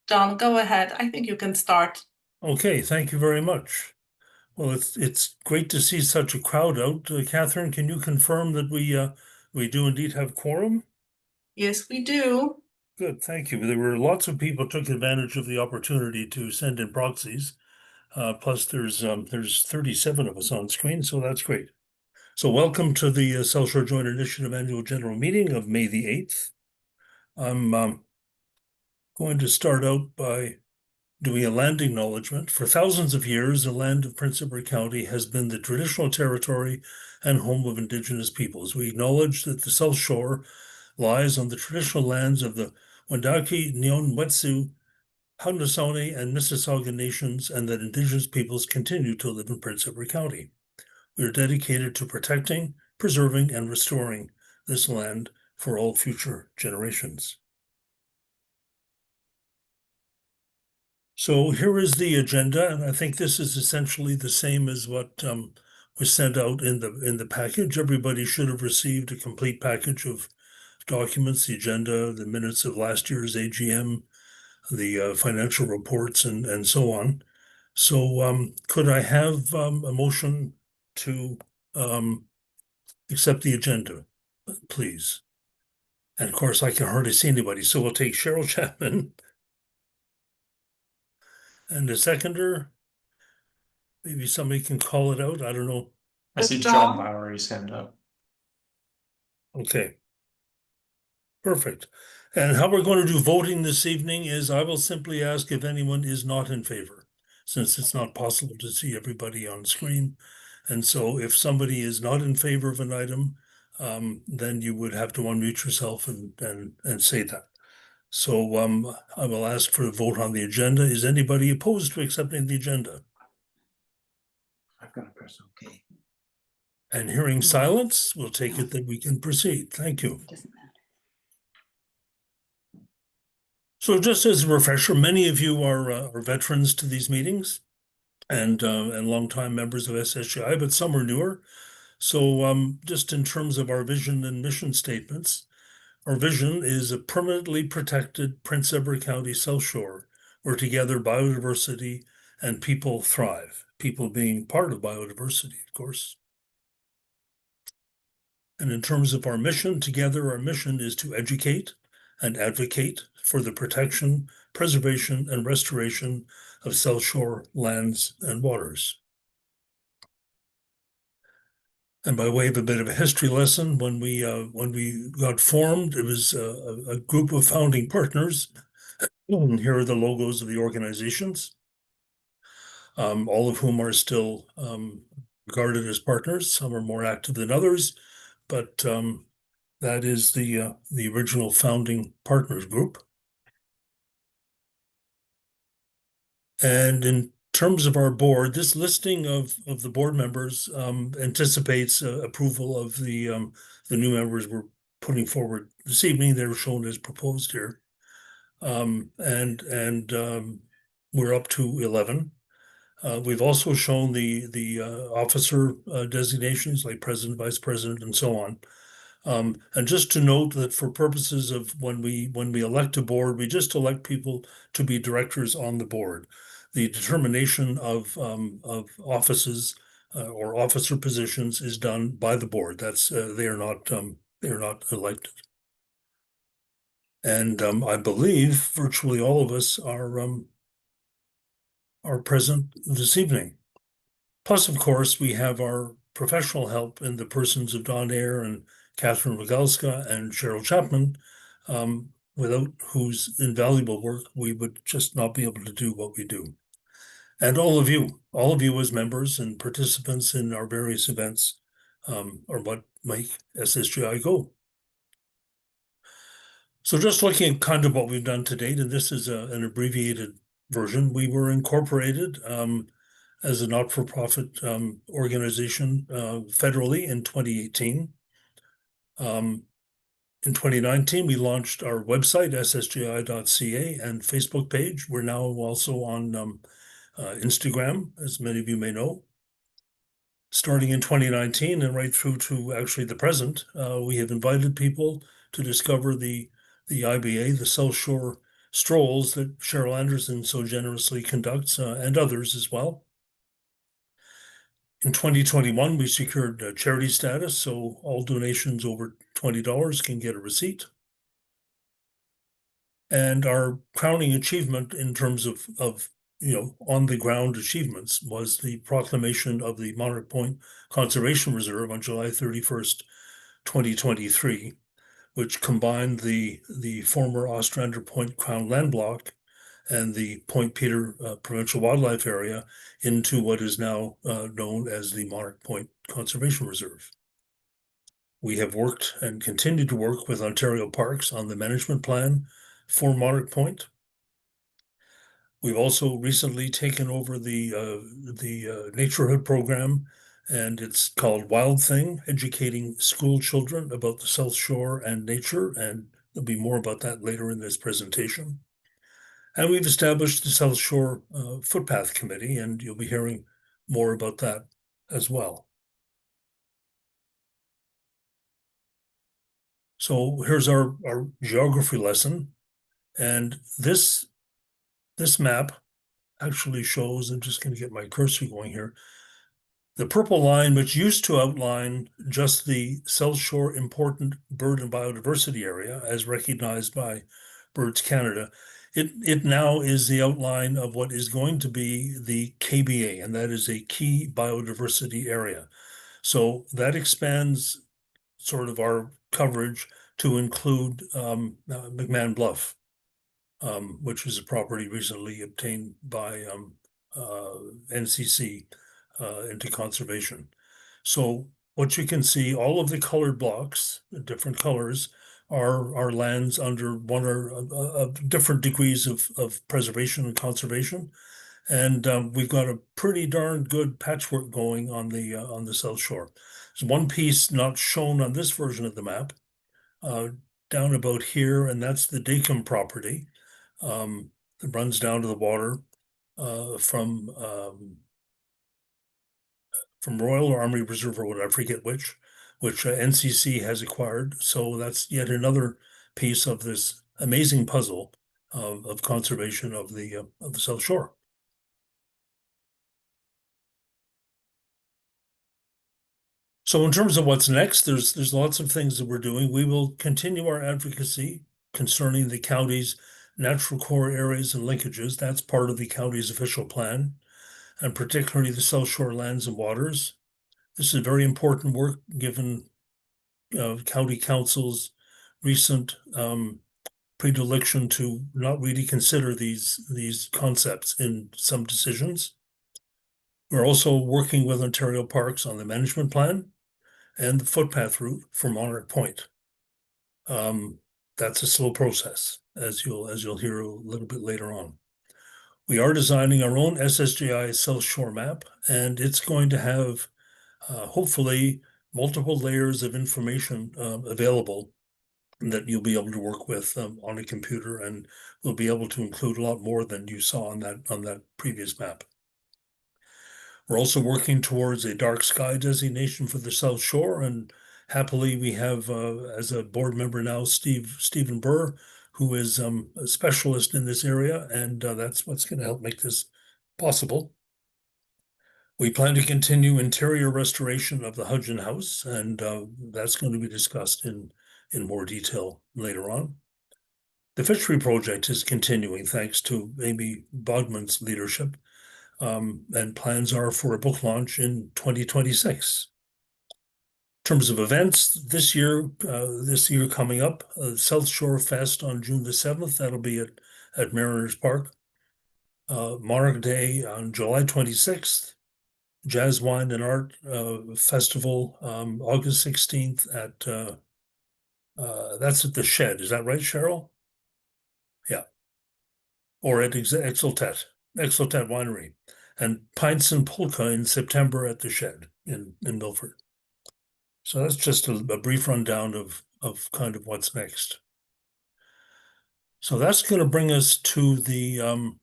John, go ahead. I think you can start. Okay, thank you very much. Well, it's great to see such a crowd out. Catherine, can you confirm that we do indeed have quorum? Yes, we do. Good, thank you. There were lots of people took advantage of the opportunity to send in proxies. Plus, there's 37 of us on screen, so that's great. So, welcome to the South Shore Joint Initiative Annual General Meeting of May the 8th. I'm going to start out by doing a land acknowledgement. For thousands of years, the land of Prince Edward County has been the traditional territory and home of Indigenous peoples. We acknowledge that the South Shore lies on the traditional lands of the Wendake, Nyon-Wet'suwet'en, Haudenosaunee, and Mississauga nations, and that Indigenous peoples continue to live in Prince Edward County. We are dedicated to protecting, preserving, and restoring this land for all future generations. So here is the agenda, and I think this is essentially the same as what was sent out in the package. Everybody should have received a complete package of documents, the agenda, the minutes of last year's AGM, the financial reports, and so on. So could I have a motion to accept the agenda, please? And of course, I can hardly see anybody, so we'll take Cheryl Chapman. And the seconder, maybe somebody can call it out. I don't know. I see John. John Lowry's hand up. Okay. Perfect. And how we're going to do voting this evening is I will simply ask if anyone is not in favor, since it's not possible to see everybody on screen. And so if somebody is not in favor of an item, then you would have to unmute yourself and say that. So I will ask for a vote on the agenda. Is anybody opposed to accepting the agenda? I've got to press OK. And hearing silence, we'll take it that we can proceed. Thank you. Doesn't matter. So just as a refresher, many of you are veterans to these meetings and longtime members of SSGI, but some are newer. So just in terms of our vision and mission statements, our vision is a permanently protected Prince Edward County South Shore, where together biodiversity and people thrive, people being part of biodiversity, of course. And in terms of our mission, together our mission is to educate and advocate for the protection, preservation, and restoration of South Shore lands and waters. And by way of a bit of a history lesson, when we got formed, it was a group of founding partners. And here are the logos of the organizations, all of whom are still regarded as partners. Some are more active than others, but that is the original founding partners group. And in terms of our board, this listing of the board members anticipates approval of the new members we're putting forward this evening. They're shown as proposed here, and we're up to 11. We've also shown the officer designations like president, vice president, and so on. And just to note that for purposes of when we elect a board, we just elect people to be directors on the board. The determination of offices or officer positions is done by the board. That's they are not elected. And I believe virtually all of us are present this evening. Plus, of course, we have our professional help in the persons of Don Ayer and Catherine Rogalska and Cheryl Chapman, without whose invaluable work we would just not be able to do what we do. And all of you as members and participants in our various events are what make SSGI go. So just looking at kind of what we've done to date, and this is an abbreviated version, we were incorporated as a not-for-profit organization federally in 2018. In 2019, we launched our website, ssgi.ca, and Facebook page. We're now also on Instagram, as many of you may know. Starting in 2019 and right through to actually the present, we have invited people to discover the IBA, the South Shore strolls that Cheryl Anderson so generously conducts, and others as well. In 2021, we secured charity status, so all donations over $20 can get a receipt. And our crowning achievement in terms of on the ground achievements was the proclamation of the Monarch Point Conservation Reserve on July 31st, 2023, which combined the former Ostrander Point Crown Land Block and the Point Peter Provincial Wildlife Area into what is now known as the Monarch Point Conservation Reserve. We have worked and continue to work with Ontario Parks on the management plan for Monarch Point. We've also recently taken over the Naturehood program, and it's called Wild Thing, educating school children about the South Shore and nature, and there'll be more about that later in this presentation. And we've established the South Shore Footpath Committee, and you'll be hearing more about that as well. So here's our geography lesson. And this map actually shows, I'm just going to get my cursor going here, the purple line, which used to outline just the South Shore Important Bird and Biodiversity Area as recognized by Birds Canada. It now is the outline of what is going to be the KBA, and that is a key biodiversity area. So that expands sort of our coverage to include McMahon Bluff, which was a property recently obtained by NCC into conservation. So what you can see, all of the colored blocks, the different colors, are lands under one or different degrees of preservation and conservation. And we've got a pretty darn good patchwork going on the South Shore. There's one piece not shown on this version of the map, down about here, and that's the Dacom property. It runs down to the water from Royal or Army Reserve or whatever, I forget which NCC has acquired. So that's yet another piece of this amazing puzzle of conservation of the South Shore. So in terms of what's next, there's lots of things that we're doing. We will continue our advocacy concerning the county's natural core areas and linkages. That's part of the county's official plan, and particularly the South Shore lands and waters. This is very important work given County Council's recent predilection to not really consider these concepts in some decisions. We're also working with Ontario Parks on the management plan and the footpath route for Monarch Point. That's a slow process, as you'll hear a little bit later on. We are designing our own SSGI South Shore map, and it's going to have hopefully multiple layers of information available that you'll be able to work with on a computer, and we'll be able to include a lot more than you saw on that previous map. We're also working towards a dark sky designation for the South Shore, and happily we have as a board member now Stephen Burr, who is a specialist in this area, and that's what's going to help make this possible. We plan to continue interior restoration of the Hudgeon House, and that's going to be discussed in more detail later on. The Fishery Project is continuing thanks to Amy Bogman's leadership, and plans are for a book launch in 2026. In terms of events, this year coming up, South Shore Fest on June the 7th, that'll be at Mariners Park. Monarch Day on July 26th. Jazz, Wine, and Art Festival, August 16th at, that's at the Shed. Is that right, Cheryl? Yeah. Or at Exultet Winery. And Pints and Polka in September at the Shed in Milford. So that's just a brief rundown of kind of what's next. So that's going to bring us to the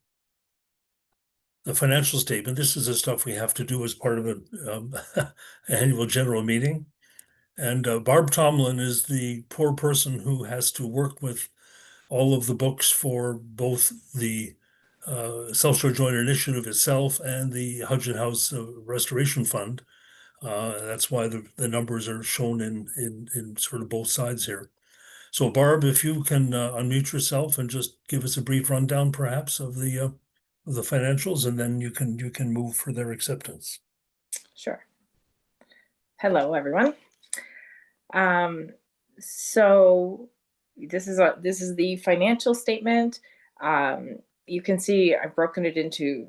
financial statement. This is the stuff we have to do as part of an annual general meeting. And Barb Tomlin is the poor person who has to work with all of the books for both the South Shore Joint Initiative itself and the Hudson House Restoration Fund. That's why the numbers are shown in sort of both sides here. So Barb, if you can unmute yourself and just give us a brief rundown perhaps of the financials, and then you can move for their acceptance. Sure. Hello, everyone. So this is the financial statement. You can see I've broken it into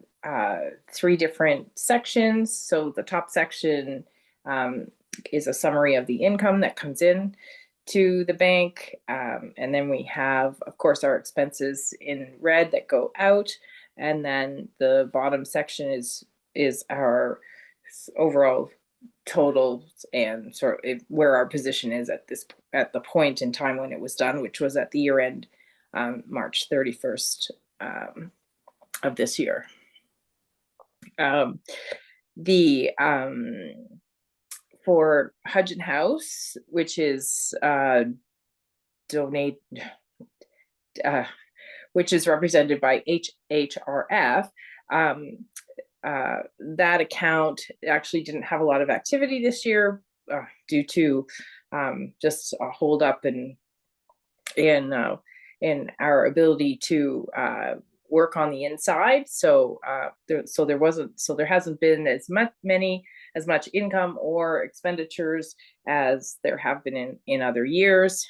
3 different sections. So the top section is a summary of the income that comes in to the bank. And then we have, of course, our expenses in red that go out. And then the bottom section is our overall totals and sort of where our position is at the point in time when it was done, which was at the year end, March 31st of this year. For Hudson House, which is which is represented by HHRF, that account actually didn't have a lot of activity this year due to just a hold up in our ability to work on the inside. So there hasn't been as much income or expenditures as there have been in other years.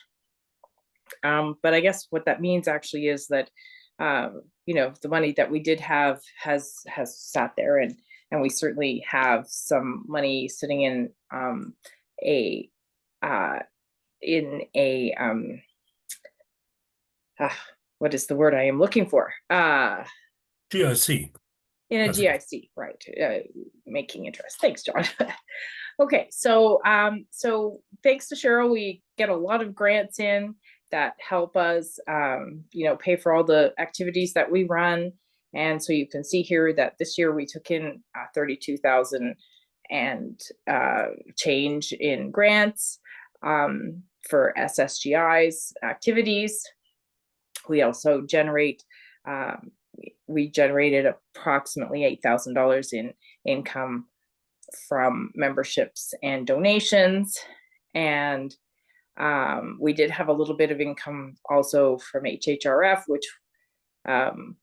But I guess what that means actually is that the money that we did have has sat there, and we certainly have some money sitting in what is the word I am looking for? GIC. In a GIC, right? Making interest. Thanks, John. Okay, so thanks to Cheryl, we get a lot of grants in that help us, pay for all the activities that we run. And so you can see here that this year we took in 32,000 and change in grants for SSGI's activities. We also generated approximately $8,000 in income from memberships and donations. And we did have a little bit of income also from HHRF, which I'm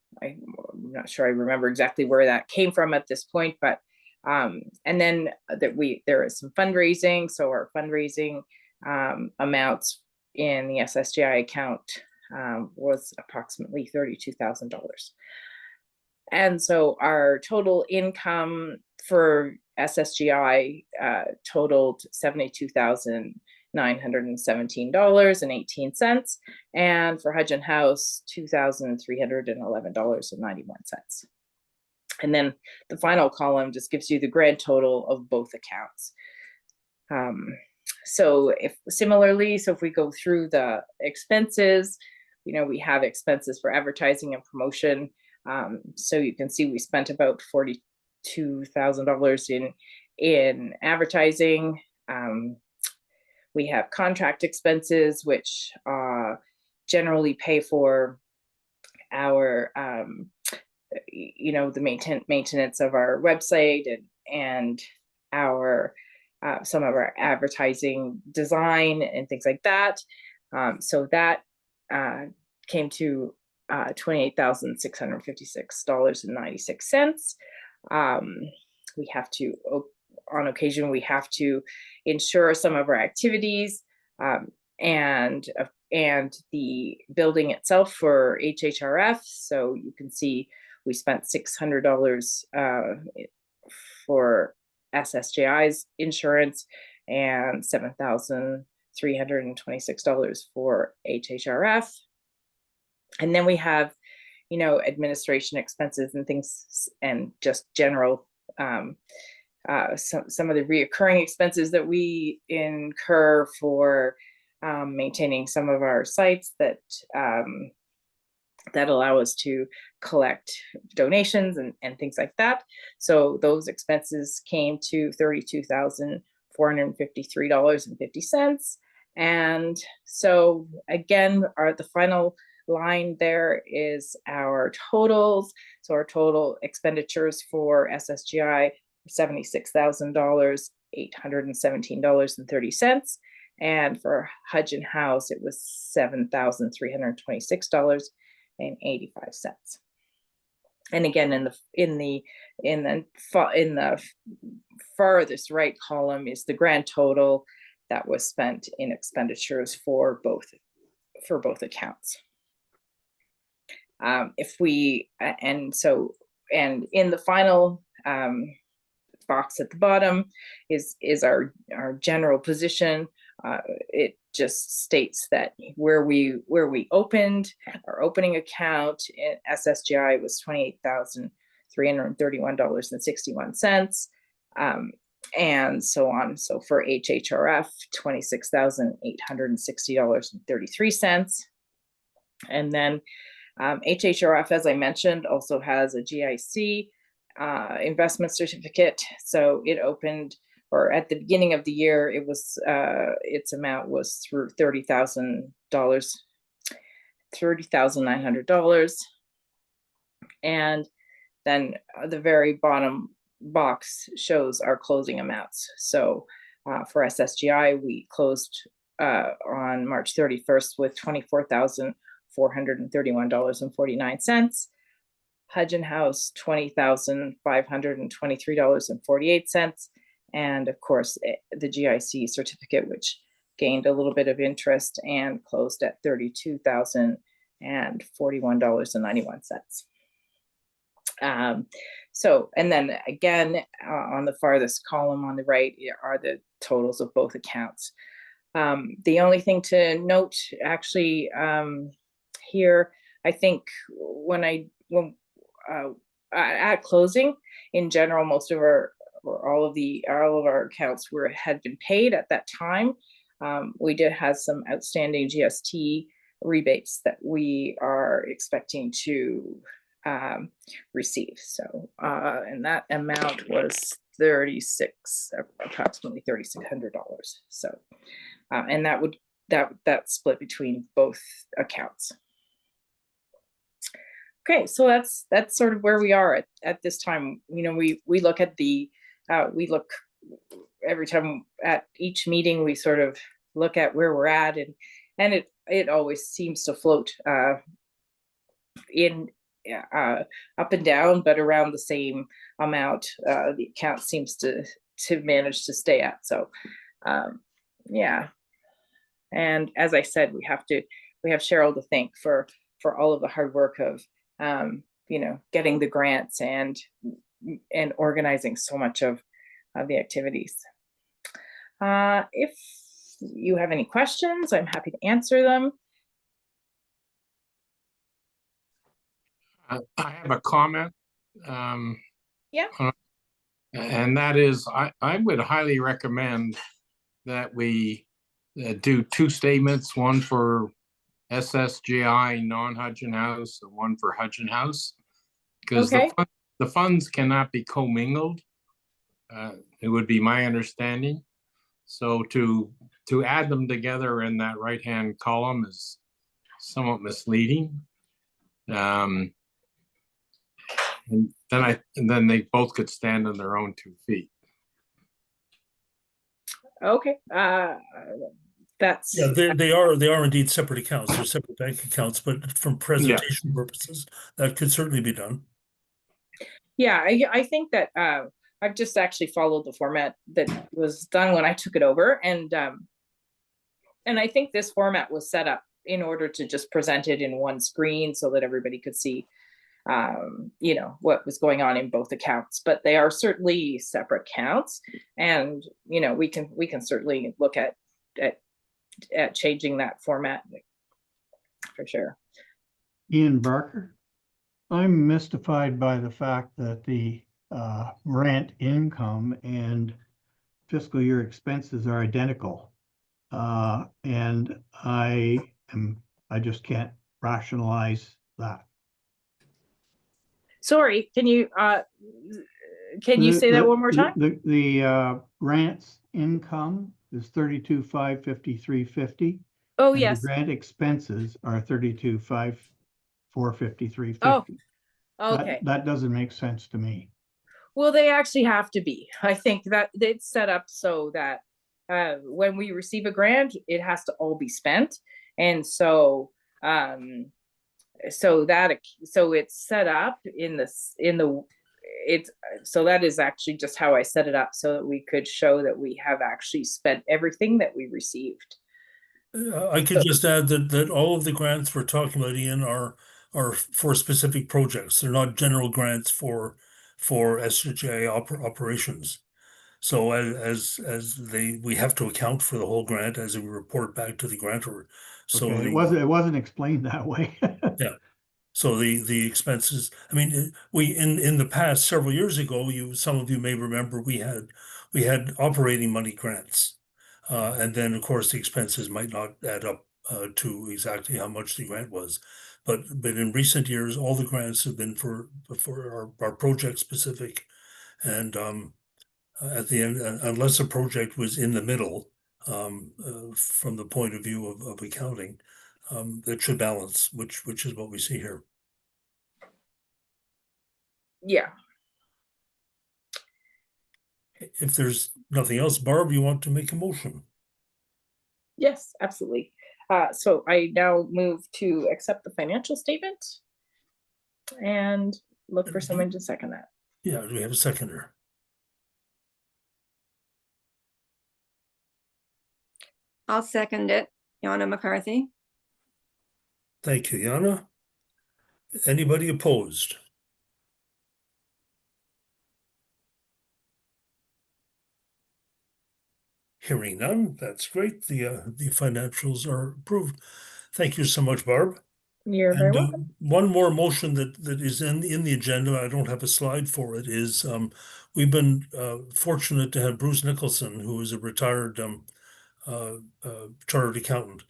not sure I remember exactly where that came from at this point, but and then there is some fundraising. So our fundraising amounts in the SSGI account was approximately $32,000. And so our total income for SSGI totaled $72,917.18, and for Hudson House, $2,311.91. And then the final column just gives you the grand total of both accounts. So if we go through the expenses, we have expenses for advertising and promotion. So you can see we spent about $42,000 in advertising. We have contract expenses, which generally pay for our, the maintenance of our website and our some of our advertising design and things like that. So that came to $28,656.96. We have to, on occasion, we have to insure some of our activities and the building itself for HHRF. So you can see we spent $600 for SSGI's insurance and $7,326 for HHRF. And then we have, administration expenses and things, and just general, some of the reoccurring expenses that we incur for maintaining some of our sites that allow us to collect donations and things like that. So those expenses came to $32,453.50. And so again, the final line there is our totals. So our total expenditures for SSGI, $76,000, $817.30. And for Hudge and House, it was $7,326.85. And again, in the farthest right column is the grand total that was spent in expenditures for both accounts. And in the final box at the bottom is our general position. It just states that where we opened our opening account in SSGI was $28,331.61, and so on. So for HHRF, $26,860.33, and then HHRF, as I mentioned, also has a GIC investment certificate. So it opened, or at the beginning of the year, it was its amount was through $30,900, and then the very bottom box shows our closing amounts. So for SSGI, we closed on March 31st with $24,431.49. Hudge and House, $20,523.48. And of course, the GIC certificate, which gained a little bit of interest and closed at $32,041.91. So, and then again, on the farthest column on the right are the totals of both accounts. The only thing to note actually here, I think at closing, in general, most of all of our accounts had been paid at that time. We did have some outstanding GST rebates that we are expecting to receive. So, and that amount was approximately $3,600. So, and that split between both accounts. Okay, so that's sort of where we are at this time. You know, we look at we look every time at each meeting, we sort of look at where we're at, and it always seems to float in up and down, but around the same amount. The account seems to manage to stay at. So yeah, and as I said, we have Cheryl to thank for all of the hard work of you know, getting the grants and organizing so much of the activities. If you have any questions, I'm happy to answer them. I have a comment. Yeah. And that is, I would highly recommend that we do two statements, one for SSGI non-Hudge and House, and one for Hudge and House, because Okay. the funds cannot be commingled. It would be my understanding. So to add them together in that right-hand column is somewhat misleading. And then they both could stand on their own 2 feet. Okay. That's Yeah, they are indeed separate accounts. They're separate bank accounts, but from presentation purposes, that could certainly be done. yeah. I think that I've just actually followed the format that was done when I took it over, and I think this format was set up in order to just present it in one screen so that everybody could see you know, what was going on in both accounts. But they are certainly separate accounts, and you know, we can certainly look at changing that format for sure. Ian Barker, I'm mystified by the fact that the rent income and fiscal year expenses are identical. And I just can't rationalize that. Sorry, can you say that one more time? The grants income is 32,553.50, Oh, and yes. the grant expenses are 32,453.50. Oh, okay. That doesn't make sense to me. Well, they actually have to be. I think that it's set up so that when we receive a grant, it has to all be spent. And so so it's set up it's so that is actually just how I set it up so that we could show that we have actually spent everything that we received. I could just add that all of the grants we're talking about, Ian, are for specific projects. They're not general grants for SGI operations. So as we have to account for the whole grant as we report back to the grantor. So Okay, it wasn't explained that way. yeah. So the expenses, I mean, we in the past several years ago, some of you may remember we had operating money grants. And then of course the expenses might not add up to exactly how much the grant was. But in recent years, all the grants have been for our project specific. And at the end, unless a project was in the middle, from the point of view of accounting, it should balance, which is what we see here. Yeah. If there's nothing else, Barb, you want to make a motion? Yes, absolutely. So I now move to accept the financial statement and look for someone to second that. Yeah, do we have a seconder? I'll second it. Yana McCarthy. Thank you, Yana. Anybody opposed? Hearing none, that's great. The financials are approved. Thank you so much, Barb. You're very And welcome. one more motion that is in the agenda, I don't have a slide for it, is we've been fortunate to have Bruce Nicholson, who is a retired chartered accountant,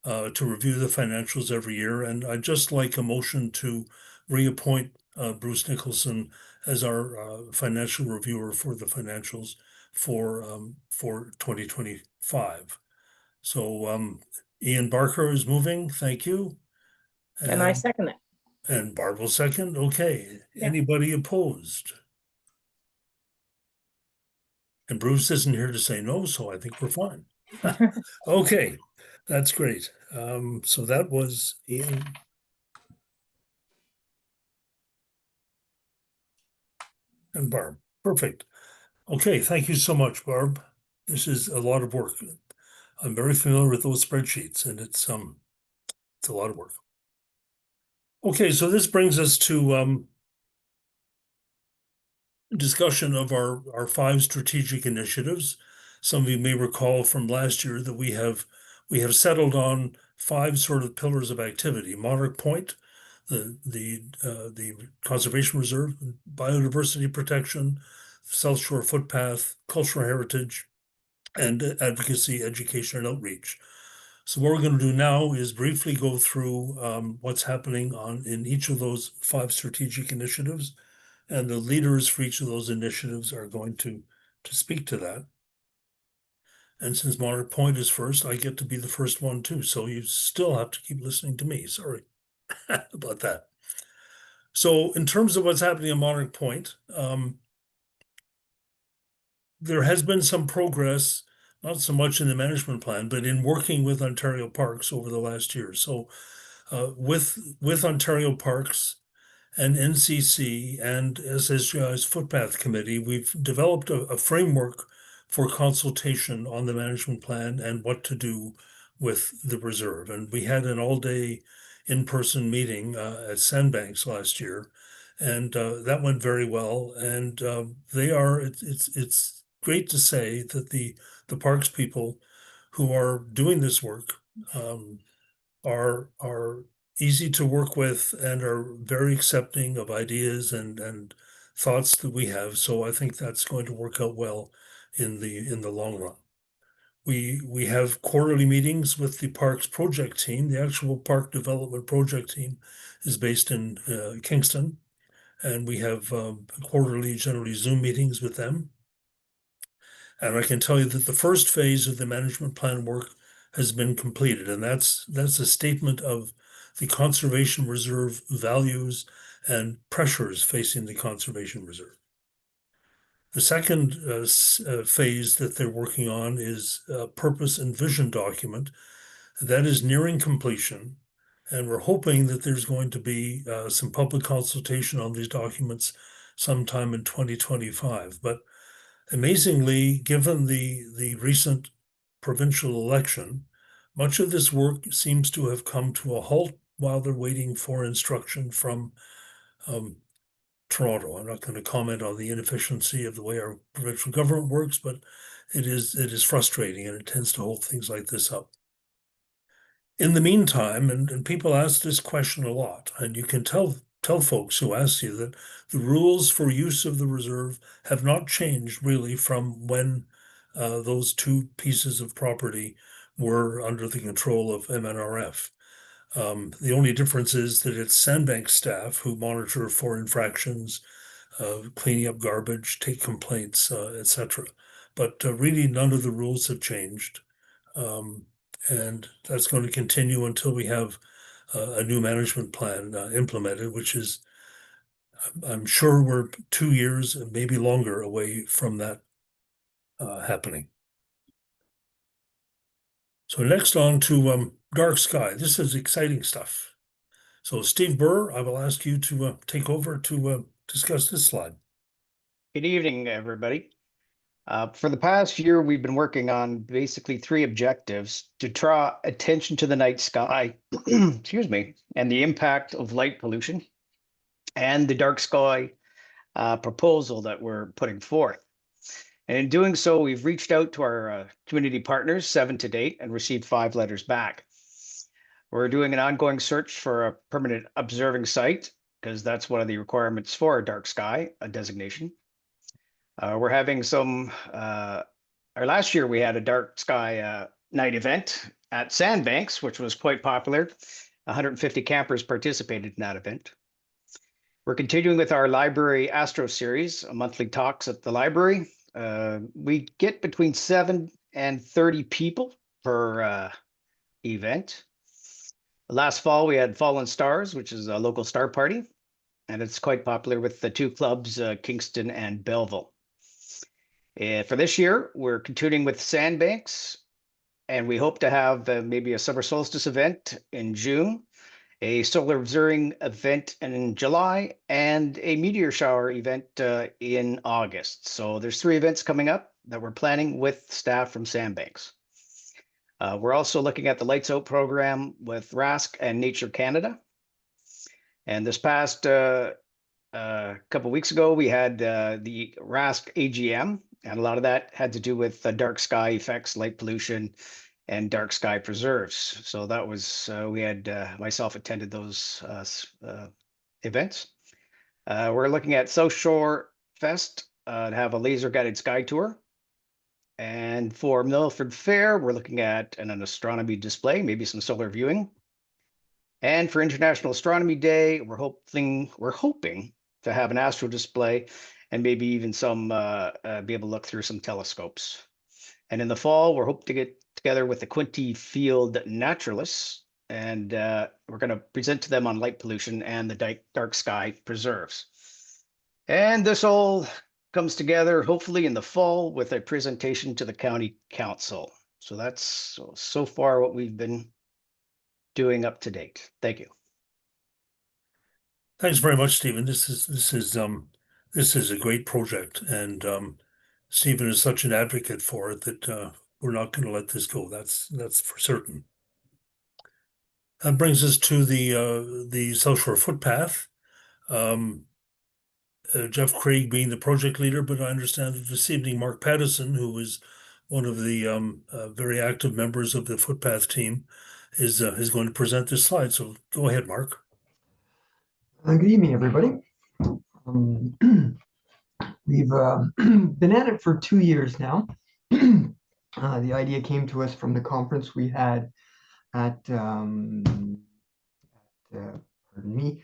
to review the financials every year. And I'd just like a motion to reappoint Bruce Nicholson as our financial reviewer for the financials for 2025. So Ian Barker is moving. Thank you. And I second it. And Barb will second. Okay. Yeah. Anybody opposed? And Bruce isn't here to say no, so I think we're fine. Okay, that's great. So that was Ian. And Barb. Perfect. Okay, thank you so much, Barb. This is a lot of work. I'm very familiar with those spreadsheets, and it's a lot of work. Okay, so this brings us to discussion of our 5 strategic initiatives. Some of you may recall from last year that we have settled on 5 sort of pillars of activity: Monarch Point, the conservation reserve, biodiversity protection, South Shore footpath, cultural heritage, and advocacy, education, and outreach. So what we're going to do now is briefly go through what's happening in each of those 5 strategic initiatives, and the leaders for each of those initiatives are going to speak to that. And since Monarch Point is first, I get to be the first one too. So you still have to keep listening to me. Sorry about that. So in terms of what's happening in Monarch Point, there has been some progress, not so much in the management plan, but in working with Ontario Parks over the last year. So with Ontario Parks and NCC and SSGI's Footpath Committee, we've developed a framework for consultation on the management plan and what to do with the reserve. And we had an all-day in-person meeting at Sandbanks last year, and that went very well. And it's great to say that the parks people who are doing this work are easy to work with and are very accepting of ideas and thoughts that we have. So I think that's going to work out well in the long run. We have quarterly meetings with the parks project team. The actual park development project team is based in Kingston, and we have quarterly, generally Zoom meetings with them. And I can tell you that the first phase of the management plan work has been completed, and that's a statement of the conservation reserve values and pressures facing the conservation reserve. The second phase that they're working on is a purpose and vision document that is nearing completion, and we're hoping that there's going to be some public consultation on these documents sometime in 2025. But amazingly, given the recent provincial election, much of this work seems to have come to a halt while they're waiting for instruction from Toronto. I'm not going to comment on the inefficiency of the way our provincial government works, but it is frustrating, and it tends to hold things like this up. In the meantime, and people ask this question a lot, and you can tell folks who ask you that the rules for use of the reserve have not changed really from when those two pieces of property were under the control of MNRF. The only difference is that it's Sandbank staff who monitor for infractions, cleaning up garbage, take complaints, etc. But really, none of the rules have changed. And that's going to continue until we have a new management plan implemented, which is, I'm sure we're 2 years, maybe longer away from that happening. So next on to Dark Sky. This is exciting stuff. So Steve Burr, I will ask you to take over to discuss this slide. Good evening, everybody. For the past year, we've been working on basically 3 objectives to draw attention to the night sky, excuse me, and the impact of light pollution and the dark sky proposal that we're putting forth. And in doing so, we've reached out to our community partners, 7 to date, and received 5 letters back. We're doing an ongoing search for a permanent observing site, because that's one of the requirements for a dark sky, a designation. We're having some, or last year we had a dark sky night event at Sandbanks, which was quite popular. 150 campers participated in that event. We're continuing with our library Astro series, monthly talks at the library. We get between 7 and 30 people per event. Last fall, we had Fallen Stars, which is a local star party, and it's quite popular with the 2 clubs, Kingston and Belleville. For this year, we're continuing with Sandbanks, and we hope to have maybe a summer solstice event in June, a solar observing event in July, and a meteor shower event in August. So there's 3 events coming up that we're planning with staff from Sandbanks. We're also looking at the Lights Out program with RASC and Nature Canada. And this past couple weeks ago, we had the RASC AGM, and a lot of that had to do with dark sky effects, light pollution, and dark sky preserves. So that was, we had myself attended those events. We're looking at South Shore Fest to have a laser guided sky tour. And for Milford Fair, we're looking at an astronomy display, maybe some solar viewing. And for International Astronomy Day, we're hoping to have an astro display and maybe even some be able to look through some telescopes. And in the fall, we're hoping to get together with the Quinte Field Naturalists, and we're going to present to them on light pollution and the dark sky preserves. And this all comes together hopefully in the fall with a presentation to the county council. So that's so far what we've been doing up to date. Thank you. Thanks very much, Stephen. This is a great project, and Stephen is such an advocate for it that we're not going to let this go. That's for certain. That brings us to the South Shore Footpath. Jeff Craig being the project leader, but I understand that this evening Mark Pattison, who is one of the very active members of the footpath team, is going to present this slide. So go ahead, Mark. Good evening, everybody. We've been at it for 2 years now. The idea came to us from the conference we had at pardon me,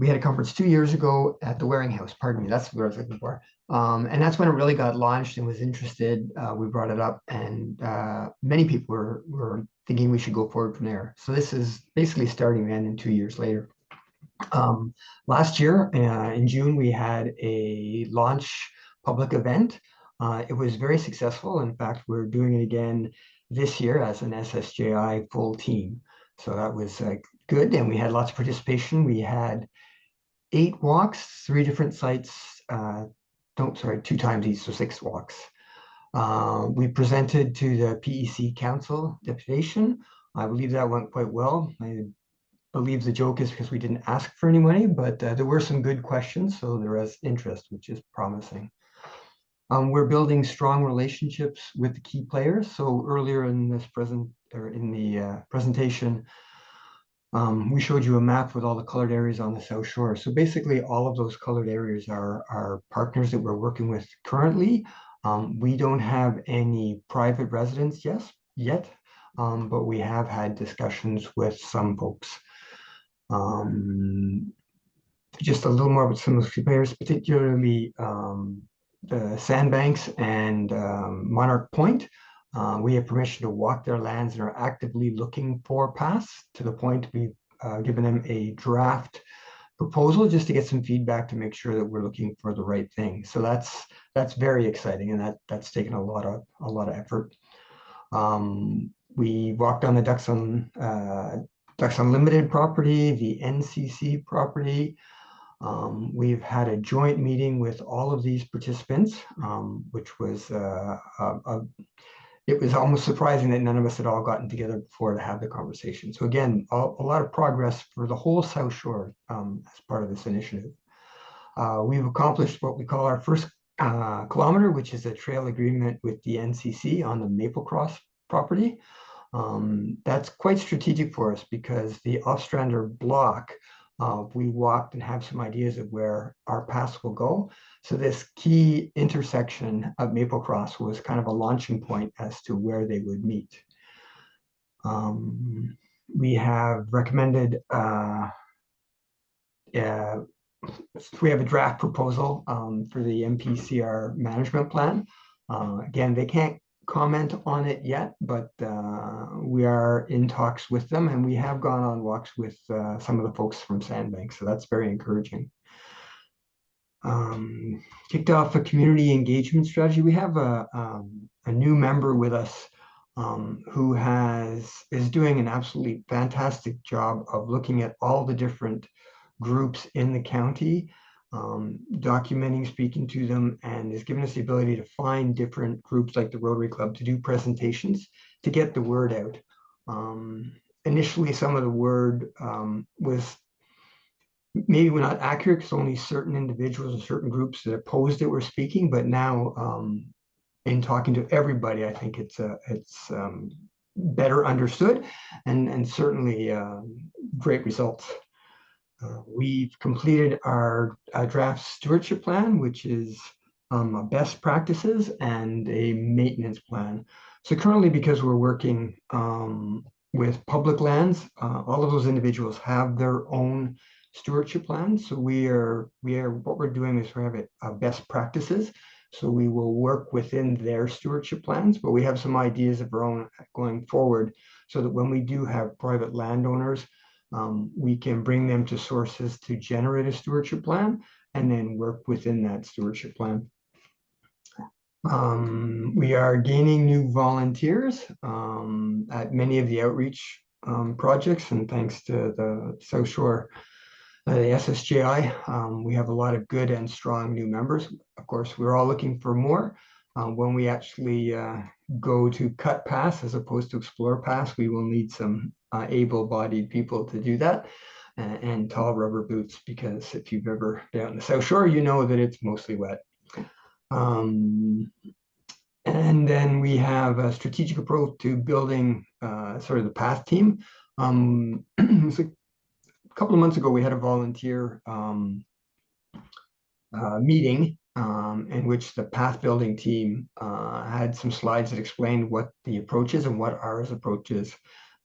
we had a conference 2 years ago at the Waring House, pardon me, that's what I was looking for. And that's when it really got launched and was interested. We brought it up, and many people were thinking we should go forward from there. So this is basically starting then, and 2 years later. Last year in June, we had a launch public event. It was very successful. In fact, we're doing it again this year as an SSJI full team. So that was good, and we had lots of participation. We had 8 walks, 3 different sites. 2 times each, so 6 walks. We presented to the PEC Council deputation. I believe that went quite well. I believe the joke is because we didn't ask for any money, but there were some good questions, so there was interest, which is promising. We're building strong relationships with the key players. So earlier in this presentation, we showed you a map with all the colored areas on the South Shore. So basically, all of those colored areas are partners that we're working with currently. We don't have any private residents yet, but we have had discussions with some folks. Just a little more about some of the players, particularly the Sandbanks and Monarch Point. We have permission to walk their lands and are actively looking for paths. To the point, we've given them a draft proposal just to get some feedback to make sure that we're looking for the right thing. So that's very exciting, and that's taken a lot of effort. We walked on the Ducks Unlimited property, the NCC property. We've had a joint meeting with all of these participants, which was it was almost surprising that none of us had all gotten together before to have the conversation. So again, a lot of progress for the whole South Shore as part of this initiative. We've accomplished what we call our first kilometer, which is a trail agreement with the NCC on the Maple Cross property. That's quite strategic for us because the Ostrander block, we walked and have some ideas of where our paths will go. So this key intersection of Maple Cross was kind of a launching point as to where they would meet. We have recommended, we have a draft proposal for the MPCR management plan. Again, they can't comment on it yet, but we are in talks with them, and we have gone on walks with some of the folks from Sandbank, so that's very encouraging. Kicked off a community engagement strategy. We have a new member with us who is doing an absolutely fantastic job of looking at all the different groups in the county, documenting, speaking to them, and has given us the ability to find different groups like the Rotary Club to do presentations to get the word out. Initially, some of the word was maybe we're not accurate because only certain individuals or certain groups that opposed it were speaking, but now in talking to everybody, I think it's better understood and certainly great results. We've completed our draft stewardship plan, which is a best practices and a maintenance plan. So currently, because we're working with public lands, all of those individuals have their own stewardship plans. So what we're doing is we have best practices. So we will work within their stewardship plans, but we have some ideas of our own going forward so that when we do have private landowners, we can bring them to sources to generate a stewardship plan and then work within that stewardship plan. We are gaining new volunteers at many of the outreach projects, and thanks to the South Shore, the SSJI, we have a lot of good and strong new members. Of course, we're all looking for more. When we actually go to cut paths as opposed to explore paths, we will need some able-bodied people to do that, and tall rubber boots, because if you've ever been on the South Shore, you know that it's mostly wet. And then we have a strategic approach to building sort of the path team. So a couple of months ago, we had a volunteer meeting in which the path building team had some slides that explained what the approach is and what ours approach is.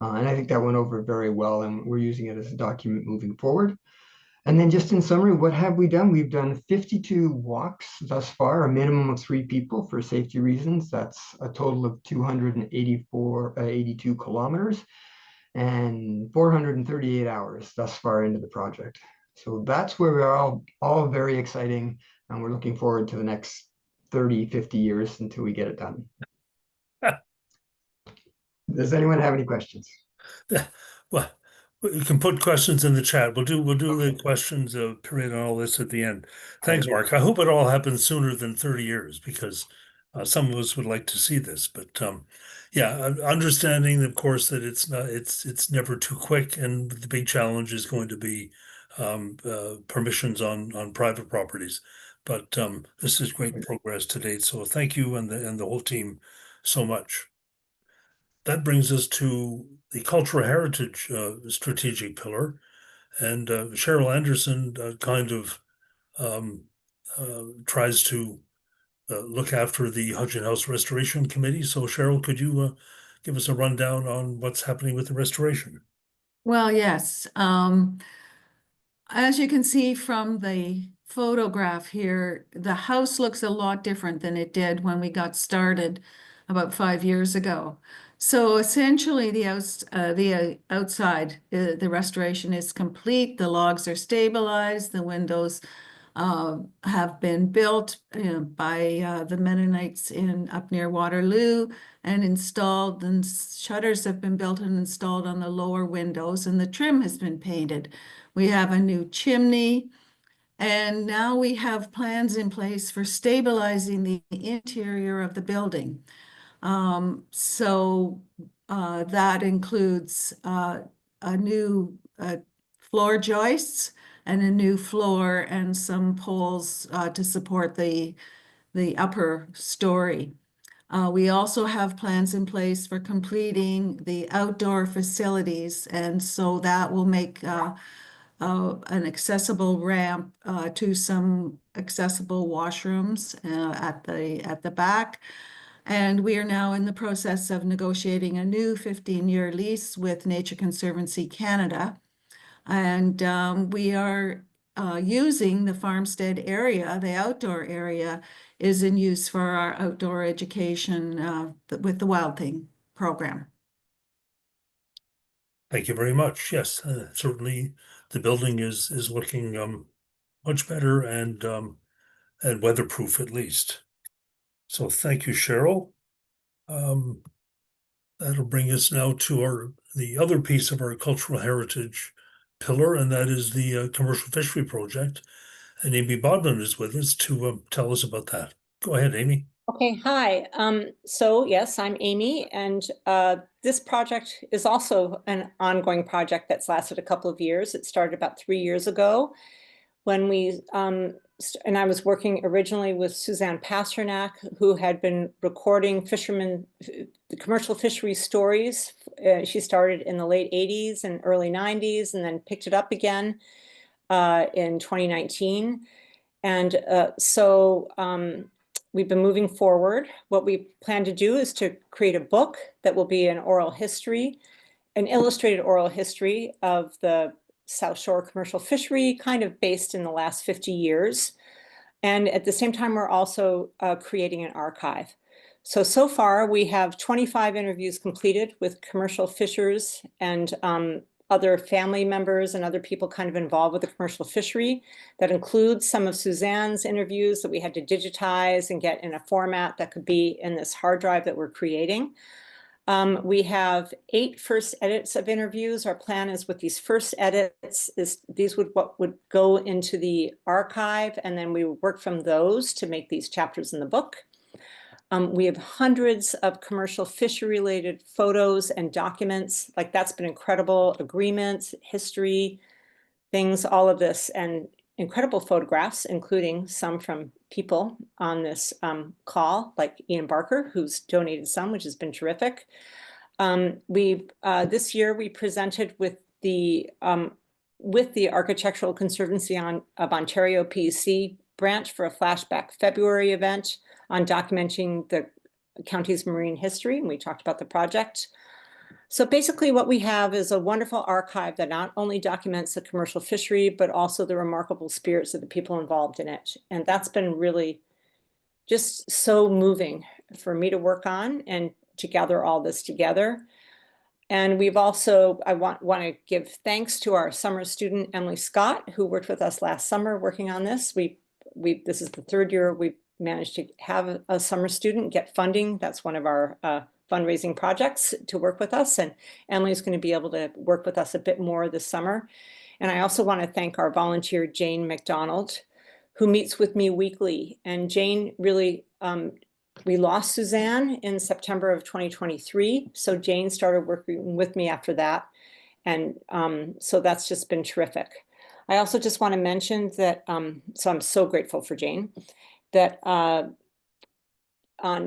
And I think that went over very well, and we're using it as a document moving forward. And then just in summary, what have we done? We've done 52 walks thus far, a minimum of 3 people for safety reasons. That's a total of 82 kilometers and 438 hours thus far into the project. So that's where we're all very exciting, and we're looking forward to the next 30, 50 years until we get it done. Does anyone have any questions? Well, you can put questions in the chat. We'll do the questions period on all this at the end. Thanks, Mark. I hope it all happens sooner than 30 years because some of us would like to see this. But yeah, understanding, of course, that it's never too quick, and the big challenge is going to be permissions on private properties. But this is great progress to date. So thank you and the whole team so much. That brings us to the cultural heritage strategic pillar, and Cheryl Anderson kind of tries to look after the Hudson House Restoration Committee. So Cheryl, could you give us a rundown on what's happening with the restoration? Well, yes. As you can see from the photograph here, the house looks a lot different than it did when we got started about 5 years ago. So essentially the outside, the restoration is complete. The logs are stabilized. The windows have been built by the Mennonites up near Waterloo and installed, and shutters have been built and installed on the lower windows, and the trim has been painted. We have a new chimney, and now we have plans in place for stabilizing the interior of the building. So that includes a new floor joists and a new floor and some poles to support the upper story. We also have plans in place for completing the outdoor facilities, and so that will make an accessible ramp to some accessible washrooms at the back. And we are now in the process of negotiating a new 15-year lease with Nature Conservancy Canada. And we are using the farmstead area. The outdoor area is in use for our outdoor education with the Wild Thing program. Thank you very much. Yes, certainly the building is looking much better and weatherproof at least. So thank you, Cheryl. That'll bring us now to the other piece of our cultural heritage pillar, and that is the commercial fishery project. And Amy Bodman is with us to tell us about that. Go ahead, Amy. Okay, hi. So yes, I'm Amy, and this project is also an ongoing project that's lasted a couple of years. It started about 3 years ago when we and I was working originally with Suzanne Pasternak, who had been recording the commercial fishery stories. She started in the late 80s and early 90s, and then picked it up again in 2019. And so we've been moving forward. What we plan to do is to create a book that will be an oral history, an illustrated oral history of the South Shore commercial fishery, kind of based in the last 50 years. And at the same time, we're also creating an archive. So far, we have 25 interviews completed with commercial fishers and other family members and other people kind of involved with the commercial fishery. That includes some of Suzanne's interviews that we had to digitize and get in a format that could be in this hard drive that we're creating. We have 8 first edits of interviews. Our plan is with these first edits, these would go into the archive, and then we would work from those to make these chapters in the book. We have hundreds of commercial fishery related photos and documents. Like, that's been incredible. Agreements, history, things, all of this, and incredible photographs, including some from people on this call, like Ian Barker, who's donated some, which has been terrific. This year we presented with the Architectural Conservancy of Ontario PEC branch for a flashback February event on documenting the county's marine history, and we talked about the project. So basically what we have is a wonderful archive that not only documents the commercial fishery, but also the remarkable spirits of the people involved in it. And that's been really just so moving for me to work on and to gather all this together. And we've also, I want to give thanks to our summer student, Emily Scott, who worked with us last summer working on this. This is the third year we've managed to have a summer student get funding. That's one of our fundraising projects to work with us. And Emily's going to be able to work with us a bit more this summer. And I also want to thank our volunteer, Jane McDonald, who meets with me weekly. And Jane really, we lost Suzanne in September of 2023. So Jane started working with me after that. And so that's just been terrific. I also just want to mention that, so I'm so grateful for Jane, that on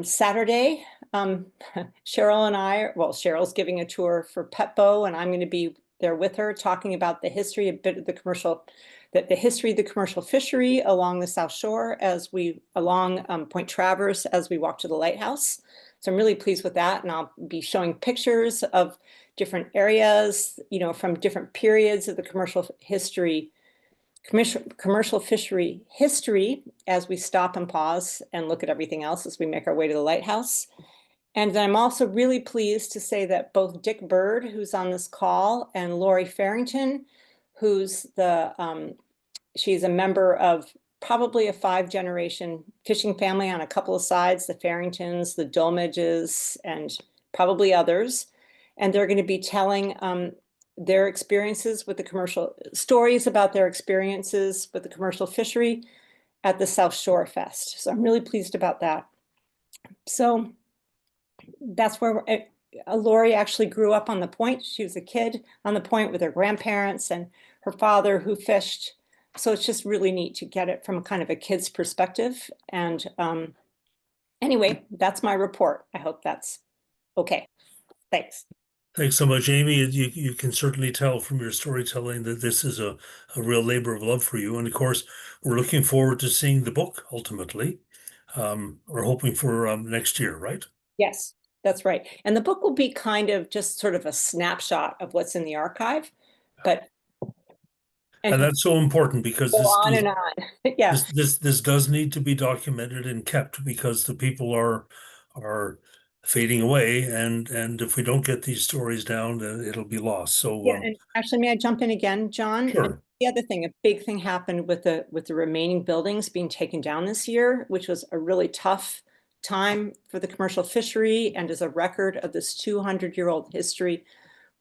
Saturday, Cheryl and I, well, Cheryl's giving a tour for Petbo, and I'm going to be there with her talking about the history, a bit of the commercial, the history of the commercial fishery along the South Shore along Point Traverse as we walk to the lighthouse. So I'm really pleased with that. And I'll be showing pictures of different areas, you know, from different periods of the commercial fishery history as we stop and pause and look at everything else as we make our way to the lighthouse. And then I'm also really pleased to say that both Dick Bird, who's on this call, and Lori Farrington, who's she's a member of probably a 5-generation fishing family on a couple of sides, the Farringtons, the Dolmages, and probably others. And they're going to be telling their experiences with the stories about their experiences with the commercial fishery at the South Shore Fest. So I'm really pleased about that. So that's where Lori actually grew up on the Point. She was a kid on the Point with her grandparents and her father who fished. So it's just really neat to get it from kind of a kid's perspective. And anyway, that's my report. I hope that's okay. Thanks. Thanks so much, Amy. You can certainly tell from your storytelling that this is a real labor of love for you. And of course, we're looking forward to seeing the book ultimately. We're hoping for next year, right? Yes, that's right. And the book will be kind of just sort of a snapshot of what's in the archive, but and that's so important because go on and on. Yeah. This does need to be documented and kept because the people are fading away, and if we don't get these stories down, then it'll be lost. So yeah, and actually, may I jump in again, John? Sure. The other thing, a big thing happened with the remaining buildings being taken down this year, which was a really tough time for the commercial fishery and is a record of this 200-year-old history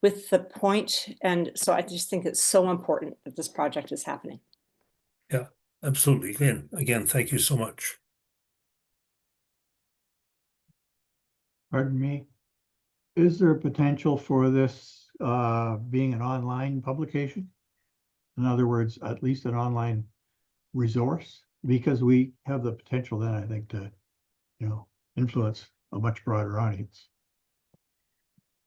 with the Point. And so I just think it's so important that this project is happening. Yeah, absolutely. Again, thank you so much. Pardon me. Is there potential for this being an online publication? In other words, at least an online resource? Because we have the potential then, I think, to, influence a much broader audience.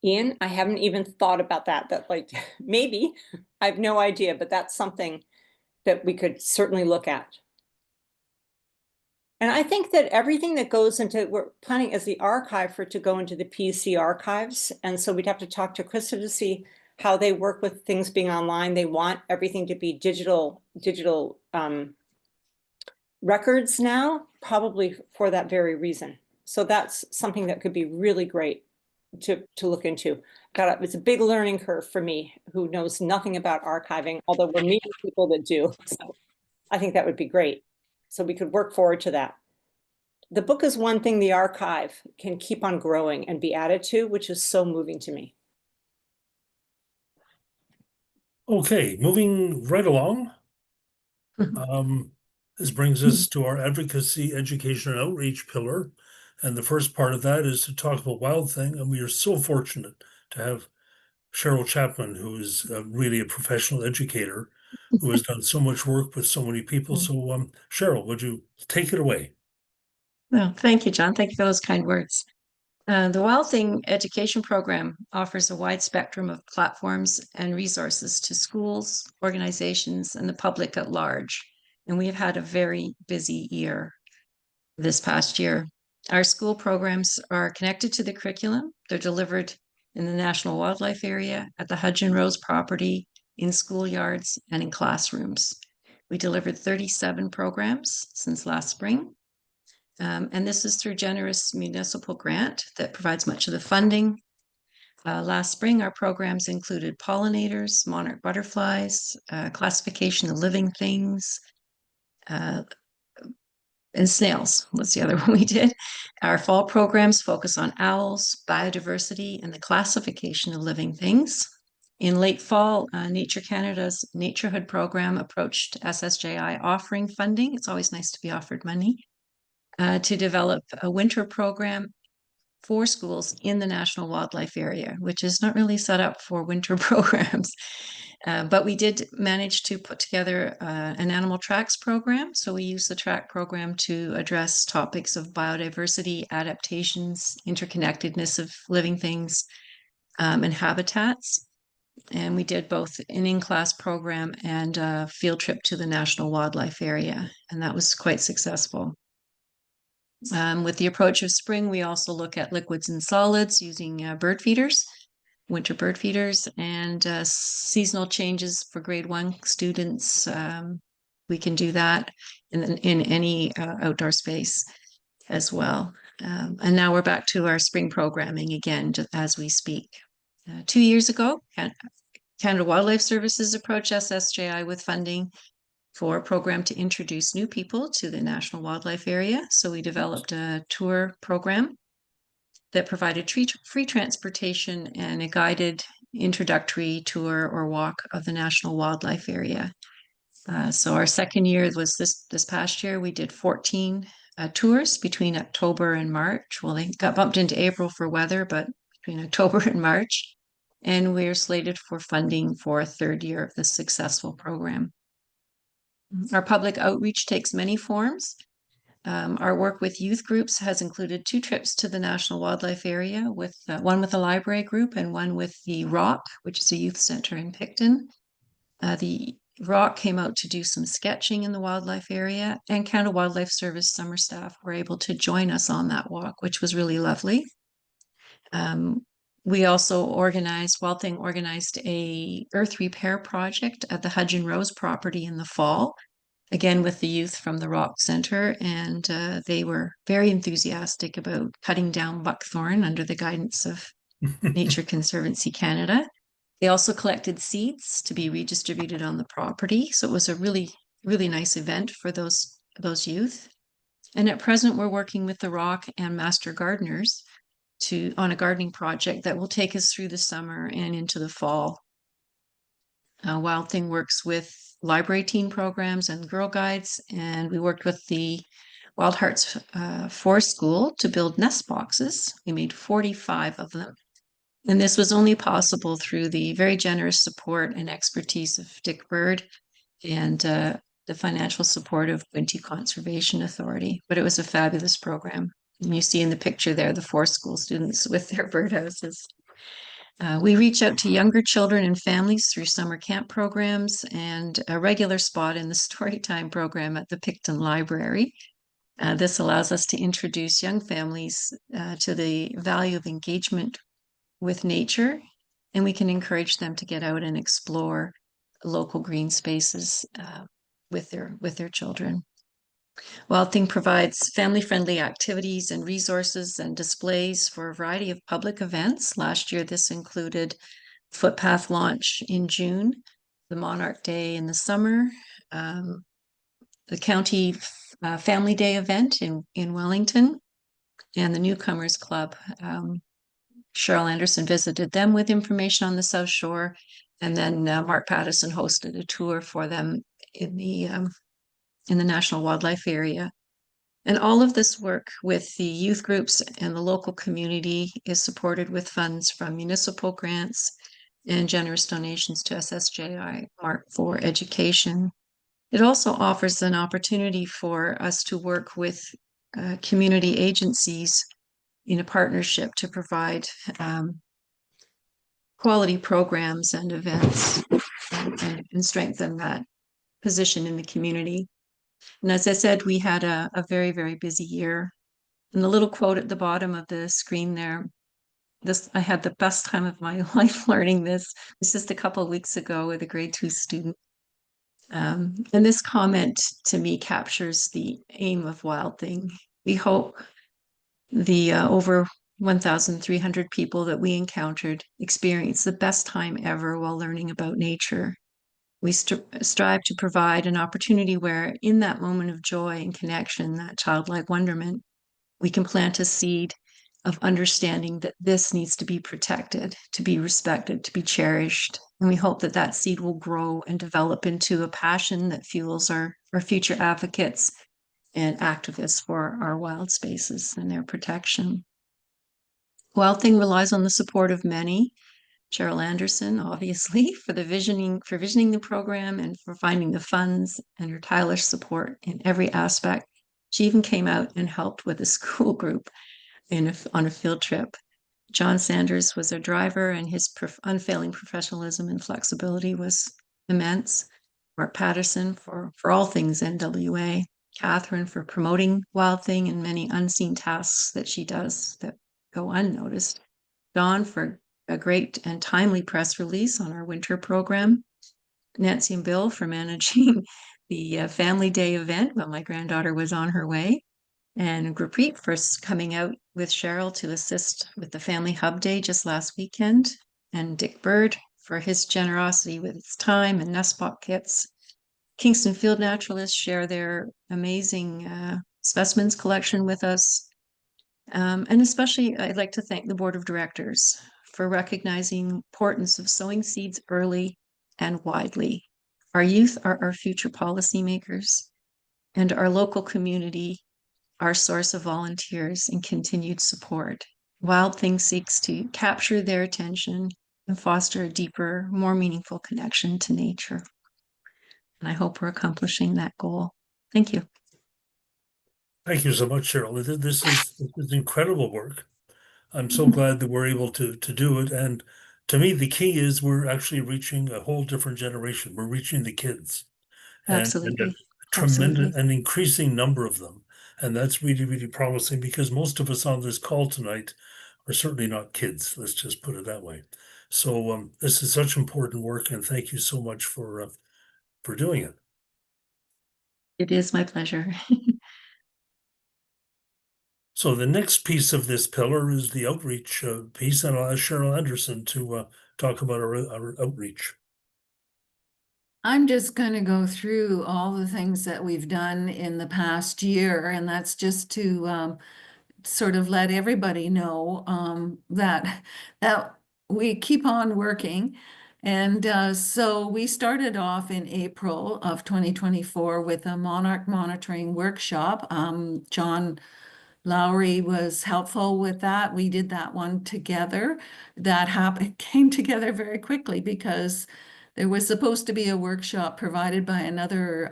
Ian, I haven't even thought about that, like maybe, I have no idea, but that's something that we could certainly look at. And I think that everything that goes into, we're planning as the archive for it to go into the PEC archives. And so we'd have to talk to Krista to see how they work with things being online. They want everything to be digital records now, probably for that very reason. So that's something that could be really great to look into. It's a big learning curve for me, who knows nothing about archiving, although we're meeting people that do. So I think that would be great. So we could work forward to that. The book is one thing the archive can keep on growing and be added to, which is so moving to me. Okay, moving right along. This brings us to our advocacy, education, and outreach pillar. And the first part of that is to talk about Wild Thing. And we are so fortunate to have Cheryl Chapman, who is really a professional educator, who has done so much work with so many people. So Cheryl, would you take it away? Well, thank you, John. Thank you for those kind words. The Wild Thing education program offers a wide spectrum of platforms and resources to schools, organizations, and the public at large. And we have had a very busy year this past year. Our school programs are connected to the curriculum. They're delivered in the National Wildlife Area, at the Hudge and Rose property, in schoolyards, and in classrooms. We delivered 37 programs since last spring. And this is through generous municipal grant that provides much of the funding. Last spring, our programs included pollinators, monarch butterflies, classification of living things, and snails was the other one we did. Our fall programs focus on owls, biodiversity, and the classification of living things. In late fall, Nature Canada's Naturehood program approached SSJI offering funding. It's always nice to be offered money to develop a winter program for schools in the National Wildlife Area, which is not really set up for winter programs. But we did manage to put together an animal tracks program. So we use the track program to address topics of biodiversity, adaptations, interconnectedness of living things, and habitats. And we did both an in-class program and a field trip to the National Wildlife Area, and that was quite successful. With the approach of spring, we also look at liquids and solids using bird feeders, winter bird feeders, and seasonal changes for grade 1 students. We can do that in any outdoor space as well. And now we're back to our spring programming again, just as we speak. 2 years ago, Canada Wildlife Services approached SSJI with funding for a program to introduce new people to the National Wildlife Area. So we developed a tour program that provided free transportation and a guided introductory tour or walk of the National Wildlife Area. So our second year was this past year. We did 14 tours between October and March. Well, they got bumped into April for weather, but between October and March. And we're slated for funding for a third year of this successful program. Our public outreach takes many forms. Our work with youth groups has included 2 trips to the National Wildlife Area, with one with the library group and one with the Rock, which is a youth center in Picton. The Rock came out to do some sketching in the wildlife area, and Canada Wildlife Service summer staff were able to join us on that walk, which was really lovely. We also Wildthing organized a earth repair project at the Hudge and Rose property in the fall, again with the youth from the Rock Center, and they were very enthusiastic about cutting down buckthorn under the guidance of Nature Conservancy Canada. They also collected seeds to be redistributed on the property, so it was a really, really nice event for those youth. And at present, we're working with the Rock and Master Gardeners on a gardening project that will take us through the summer and into the fall. Wildthing works with library teen programs and Girl Guides, and we worked with the Wild Hearts Forest School to build nest boxes. We made 45 of them. And this was only possible through the very generous support and expertise of Dick Bird and the financial support of Quinte Conservation Authority. But it was a fabulous program. And you see in the picture there, the forest school students with their birdhouses. We reach out to younger children and families through summer camp programs and a regular spot in the Storytime program at the Picton Library. This allows us to introduce young families to the value of engagement with nature, and we can encourage them to get out and explore local green spaces with their children. Wildthing provides family-friendly activities and resources and displays for a variety of public events. Last year, this included Footpath launch in June, the Monarch Day in the summer, the County Family Day event in Wellington, and the Newcomers Club. Cheryl Anderson visited them with information on the South Shore, and then Mark Pattison hosted a tour for them in the National Wildlife Area. And all of this work with the youth groups and the local community is supported with funds from municipal grants and generous donations to SSJI Mark for Education. It also offers an opportunity for us to work with community agencies in a partnership to provide quality programs and events and strengthen that position in the community. And as I said, we had a very, very busy year. And the little quote at the bottom of the screen there I had the best time of my life learning this. It was just a couple of weeks ago with a grade 2 student. And this comment to me captures the aim of Wild Thing. We hope the over 1,300 people that we encountered experience the best time ever while learning about nature. We strive to provide an opportunity where, in that moment of joy and connection, that childlike wonderment, we can plant a seed of understanding that this needs to be protected, to be respected, to be cherished. And we hope that that seed will grow and develop into a passion that fuels our future advocates and activists for our wild spaces and their protection. Wild Thing relies on the support of many. Cheryl Anderson, obviously, for visioning the program and for finding the funds, and her tireless support in every aspect. She even came out and helped with a school group on a field trip. John Sanders was their driver, and his unfailing professionalism and flexibility was immense. Mark Patterson for all things NWA. Catherine for promoting Wild Thing and many unseen tasks that she does that go unnoticed. Dawn for a great and timely press release on our winter program. Nancy and Bill for managing the Family Day event when my granddaughter was on her way. And Gurpreet for coming out with Cheryl to assist with the Family Hub Day just last weekend. And Dick Bird for his generosity with his time and Nestbot kits. Kingston Field Naturalists share their amazing specimens collection with us. And especially, I'd like to thank the Board of Directors for recognizing the importance of sowing seeds early and widely. Our youth are our future policymakers, and our local community, our source of volunteers and continued support. Wild Thing seeks to capture their attention and foster a deeper, more meaningful connection to nature. And I hope we're accomplishing that goal. Thank you. Thank you so much, Cheryl. This is incredible work. I'm so glad that we're able to do it. And to me, the key is we're actually reaching a whole different generation. We're reaching the kids. Absolutely. And a tremendous and increasing number of them. And that's really, really promising, because most of us on this call tonight are certainly not kids. Let's just put it that way. So this is such important work, and thank you so much for doing it. It is my pleasure. So the next piece of this pillar is the outreach piece, and I'll ask Cheryl Anderson to talk about our outreach. I'm just going to go through all the things that we've done in the past year, and that's just to sort of let everybody know that we keep on working. And so we started off in April of 2024 with a monarch monitoring workshop. John Lowry was helpful with that. We did that one together. That came together very quickly because there was supposed to be a workshop provided by another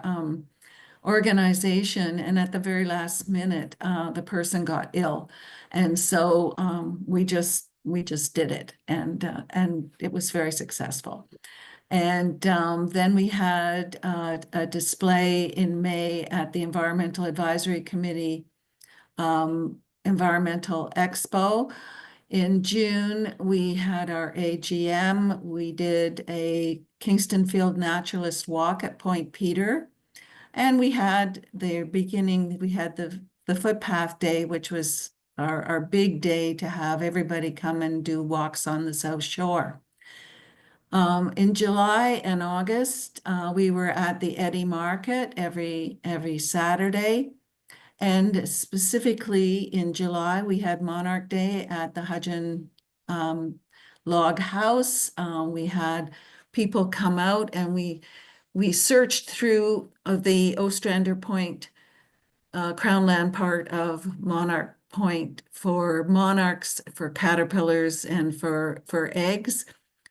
organization, and at the very last minute, the person got ill, and so we just did it, and it was very successful. And then we had a display in May at the Environmental Advisory Committee Environmental Expo. In June, we had our AGM. We did a Kingston Field Naturalist walk at Point Peter. And we had the footpath day, which was our big day to have everybody come and do walks on the South Shore. In July and August, we were at the Eddy Market every Saturday. And specifically in July, we had Monarch Day at the Hudgeon Log House. We had people come out, and we searched through the Ostrander Point Crownland part of Monarch Point for monarchs, for caterpillars, and for eggs.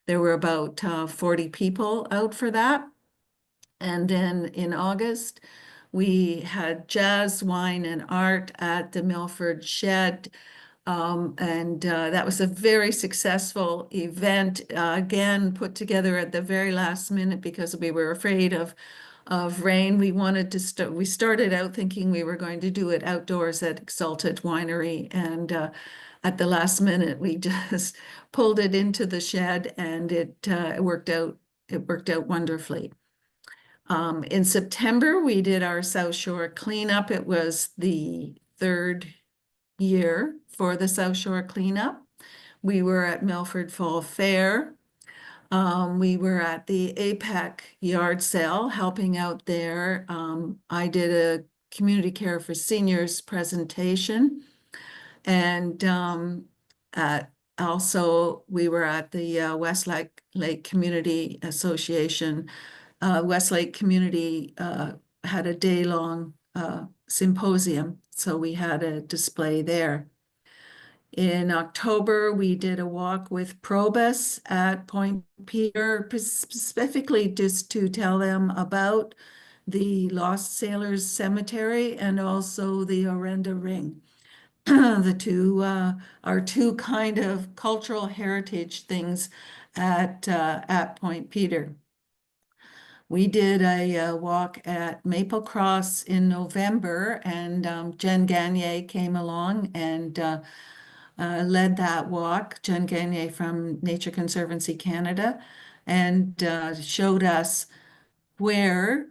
There were about 40 people out for that. And then in August, we had jazz, wine, and art at the Milford Shed. And that was a very successful event, again, put together at the very last minute because we were afraid of rain. We started out thinking we were going to do it outdoors at Exalted Winery, and at the last minute, we just pulled it into the shed and it worked out wonderfully. In September, we did our South Shore cleanup. It was the 3rd year for the South Shore cleanup. We were at Milford Fall Fair. We were at the APEC yard sale, helping out there. I did a community care for seniors presentation. And also we were at the Westlake Community Association. Westlake Community had a day-long symposium, so we had a display there. In October, we did a walk with Probus at Point Peter, specifically just to tell them about the Lost Sailors Cemetery and also the Orenda Ring. The two are two kind of cultural heritage things at Point Peter. We did a walk at Maple Cross in November, and Jen Gagné came along and led that walk. Jen Gagné from Nature Conservancy Canada, and showed us where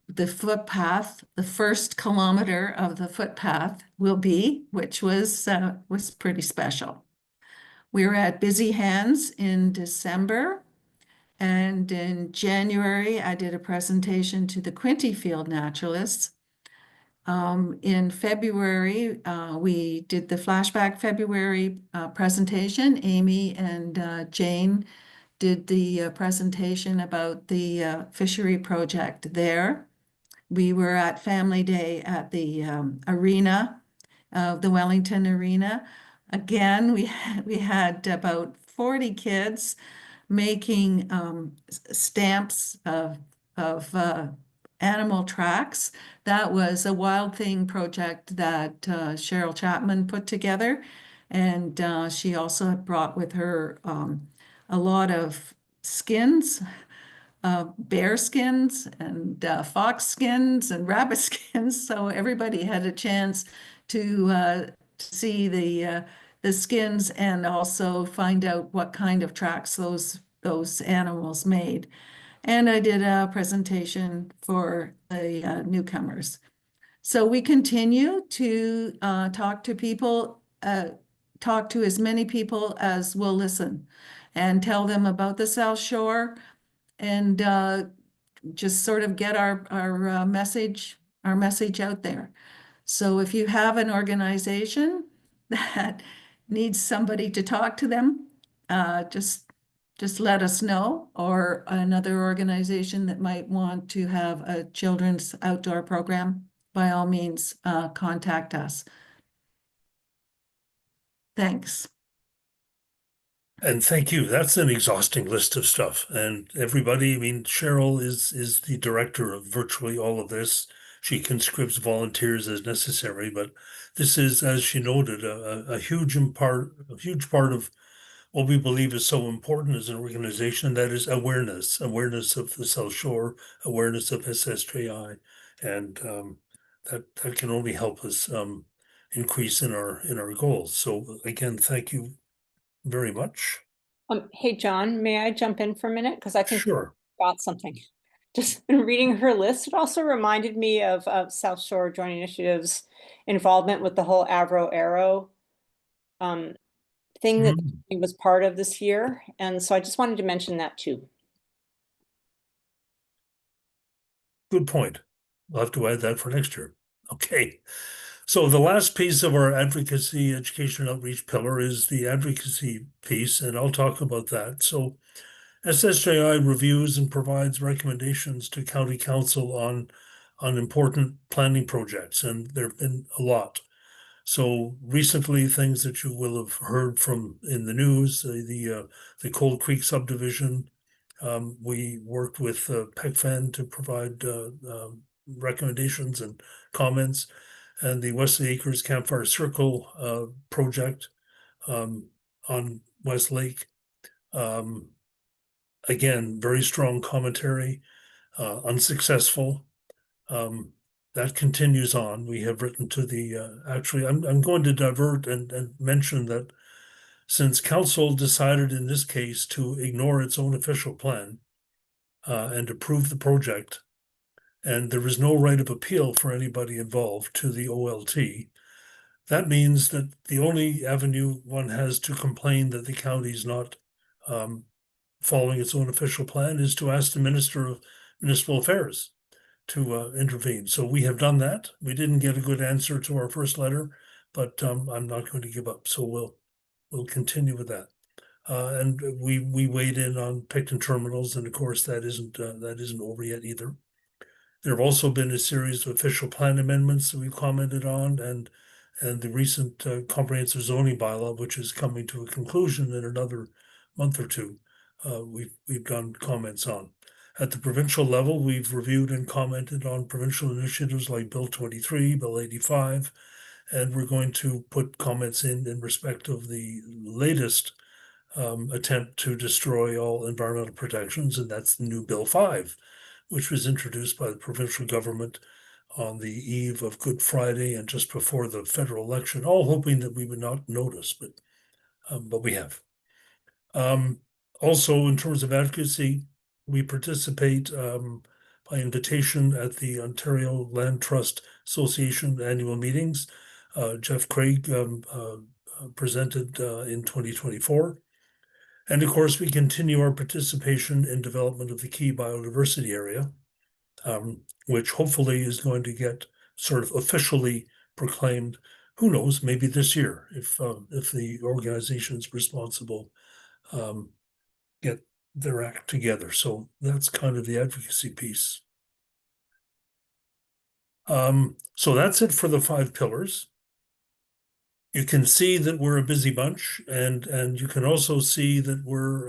the footpath, the first kilometer of the footpath will be, which was pretty special. We were at Busy Hands in December, and in January, I did a presentation to the Quinte Field Naturalists. In February, we did the Flashback February presentation. Amy and Jane did the presentation about the fishery project there. We were at Family Day at the arena, the Wellington Arena. Again, we had about 40 kids making stamps of animal tracks. That was a Wild Thing project that Cheryl Chapman put together. And she also had brought with her a lot of skins, bear skins and fox skins and rabbit skins. So everybody had a chance to see the skins and also find out what kind of tracks those animals made. And I did a presentation for the newcomers. So we continue to talk to people, talk to as many people as will listen, and tell them about the South Shore, and just sort of get our message out there. So if you have an organization that needs somebody to talk to them, just let us know, or another organization that might want to have a children's outdoor program, by all means, contact us. Thanks. And thank you. That's an exhausting list of stuff. And everybody, I mean, Cheryl is the director of virtually all of this. She conscripts volunteers as necessary, but this is, as she noted, a huge part of what we believe is so important as an organization, that is awareness of the South Shore, awareness of SSJI, and that can only help us increase in our goals. So again, thank you very much. Hey, John, may I jump in for a minute? Because I think Sure. I got something. Just in reading her list, it also reminded me of South Shore Joint Initiative's involvement with the whole Avro Arrow thing that he was part of this year. And so I just wanted to mention that too. Good point. We'll have to add that for next year. Okay. So the last piece of our advocacy, education, outreach pillar is the advocacy piece, and I'll talk about that. So SSJI reviews and provides recommendations to County Council on important planning projects, and there have been a lot. So recently, things that you will have heard from in the news, the Cold Creek subdivision. We worked with PECFAN to provide recommendations and comments, and the Wesley Acres Campfire Circle project on Westlake. Again, very strong commentary, unsuccessful. that continues on. We have written to the, actually, I'm going to divert and mention that since council decided in this case to ignore its own official plan and approve the project, and there is no right of appeal for anybody involved to the OLT, that means that the only avenue one has to complain that the county is not following its own official plan is to ask the Minister of Municipal Affairs to intervene. So we have done that. We didn't get a good answer to our first letter, but I'm not going to give up. So we'll continue with that. And we weighed in on Picton terminals, and of course that isn't over yet either. There have also been a series of official plan amendments that we've commented on, and the recent comprehensive zoning bylaw, which is coming to a conclusion in another month or two, we've done comments on. At the provincial level, we've reviewed and commented on provincial initiatives like Bill 23, Bill 85, and we're going to put comments in respect of the latest attempt to destroy all environmental protections, and that's the new Bill 5, which was introduced by the provincial government on the eve of Good Friday and just before the federal election, all hoping that we would not notice, but we have. Also, in terms of advocacy, we participate by invitation at the Ontario Land Trust Association annual meetings. Jeff Craig presented in 2024. And of course, we continue our participation in development of the key biodiversity area, which hopefully is going to get sort of officially proclaimed, who knows, maybe this year, if the organizations responsible get their act together. So that's kind of the advocacy piece. So that's it for the 5 pillars. You can see that we're a busy bunch, and you can also see that we're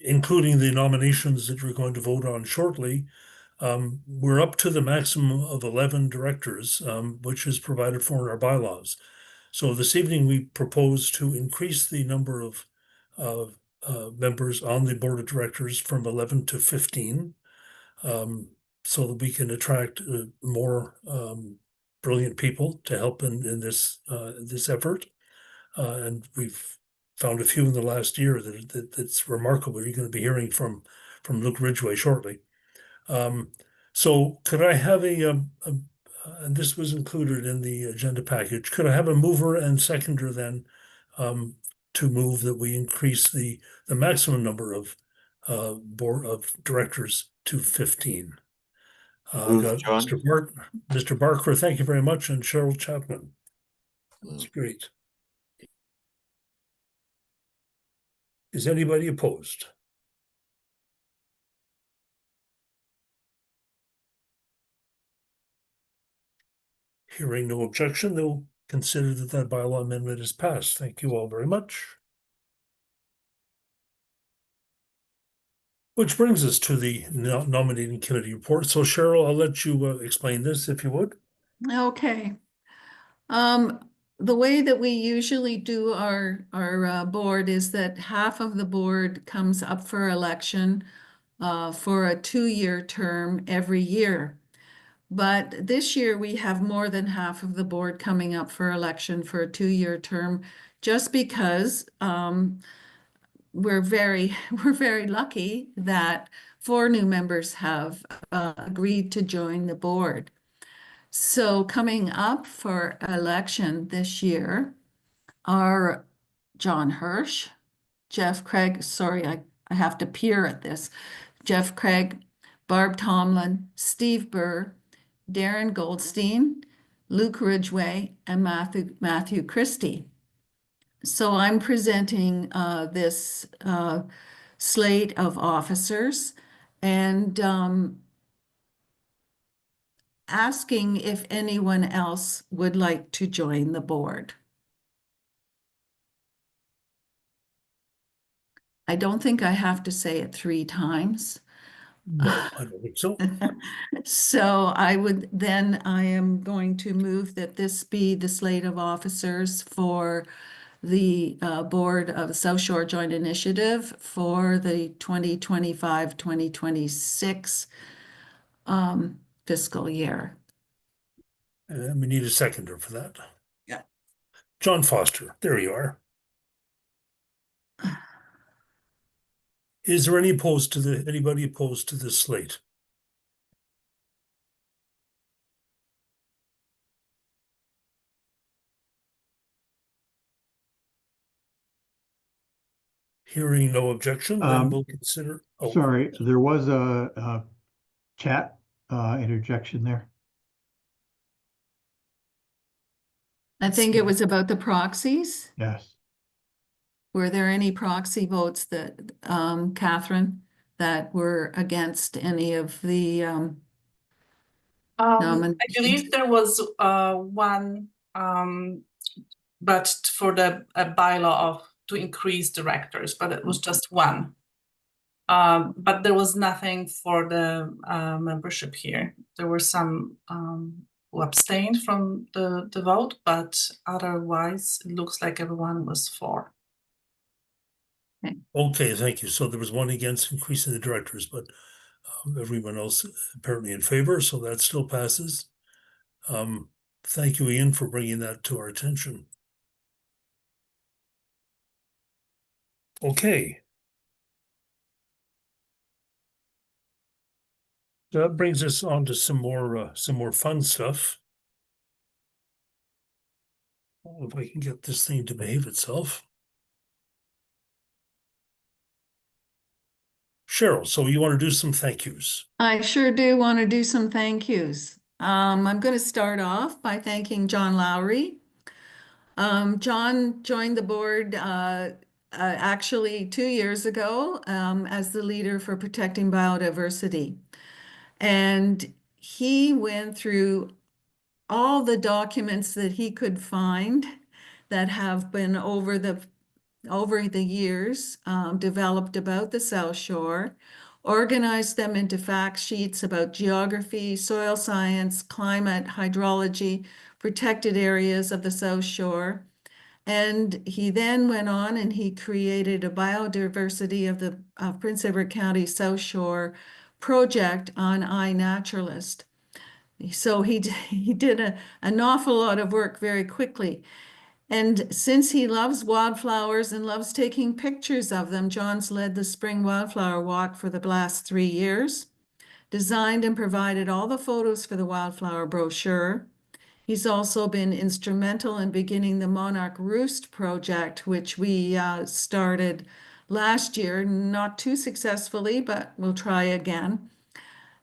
including the nominations that we're going to vote on shortly. We're up to the maximum of 11 directors, which is provided for in our bylaws. So this evening we propose to increase the number of members on the board of directors from 11 to 15, so that we can attract more brilliant people to help in this effort. And we've found a few in the last year that's remarkable. You're going to be hearing from Luke Ridgway shortly. So could I have and this was included in the agenda package, could I have a mover and seconder then to move that we increase the maximum number of board of directors to 15? Got John. Mr. Barker, thank you very much, and Cheryl Chapman. That's great. Is anybody opposed? Hearing no objection, they'll consider that bylaw amendment is passed. Thank you all very much. Which brings us to the nominating committee report. So Cheryl, I'll let you explain this if you would. Okay. The way that we usually do our board is that half of the board comes up for election for a 2-year term every year. But this year we have more than half of the board coming up for election for a 2-year term, just because we're very lucky that 4 new members have agreed to join the board. So coming up for election this year are John Hirsch, Jeff Craig, sorry, I have to peer at this, Jeff Craig, Barb Tomlin, Steve Burr, Darren Goldstein, Luke Ridgway, and Matthew Christie. So I'm presenting this slate of officers and asking if anyone else would like to join the board. I don't think I have to say it 3 times. No, I don't think so. So I am going to move that this be the slate of officers for the Board of South Shore Joint Initiative for the 2025-2026 fiscal year. And we need a seconder for that. Yeah. John Foster, there you are. Is there anybody opposed to this slate? Hearing no objection, then we'll consider. Oh, Sorry, there was a chat interjection there. I think it was about the proxies. Yes. Were there any proxy votes that, Catherine, that were against any of the I nominations? believe there was one, but for the bylaw to increase directors, but it was just one. But there was nothing for the membership here. There were some who abstained from the vote, but otherwise it looks like everyone was for. okay, thank you. So there was one against increasing the directors, but everyone else apparently in favor, so that still passes. Thank you, Ian, for bringing that to our attention. Okay. So that brings us on to some more fun stuff. If I can get this thing to behave itself. Cheryl, so you want to do some thank yous? I sure do want to do some thank yous. I'm going to start off by thanking John Lowry. John joined the board actually 2 years ago as the leader for protecting biodiversity. And he went through all the documents that he could find that have been over the years developed about the South Shore, organized them into fact sheets about geography, soil science, climate, hydrology, protected areas of the South Shore. And he then went on and he created a biodiversity of the Prince Edward County South Shore project on iNaturalist. So he did an awful lot of work very quickly. And since he loves wildflowers and loves taking pictures of them, John's led the Spring Wildflower Walk for the last 3 years, designed and provided all the photos for the wildflower brochure. He's also been instrumental in beginning the Monarch Roost project, which we started last year, not too successfully, but we'll try again.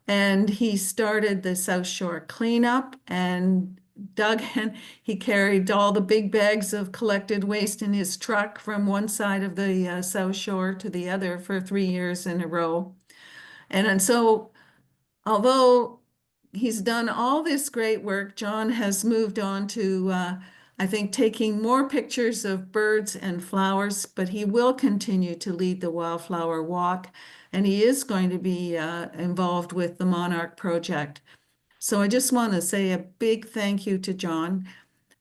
And he started the South Shore cleanup and dug in. He carried all the big bags of collected waste in his truck from one side of the South Shore to the other for 3 years in a row. And so, although he's done all this great work, John has moved on to, I think, taking more pictures of birds and flowers, but he will continue to lead the Wildflower Walk, and he is going to be involved with the Monarch Project. So I just want to say a big thank you to John.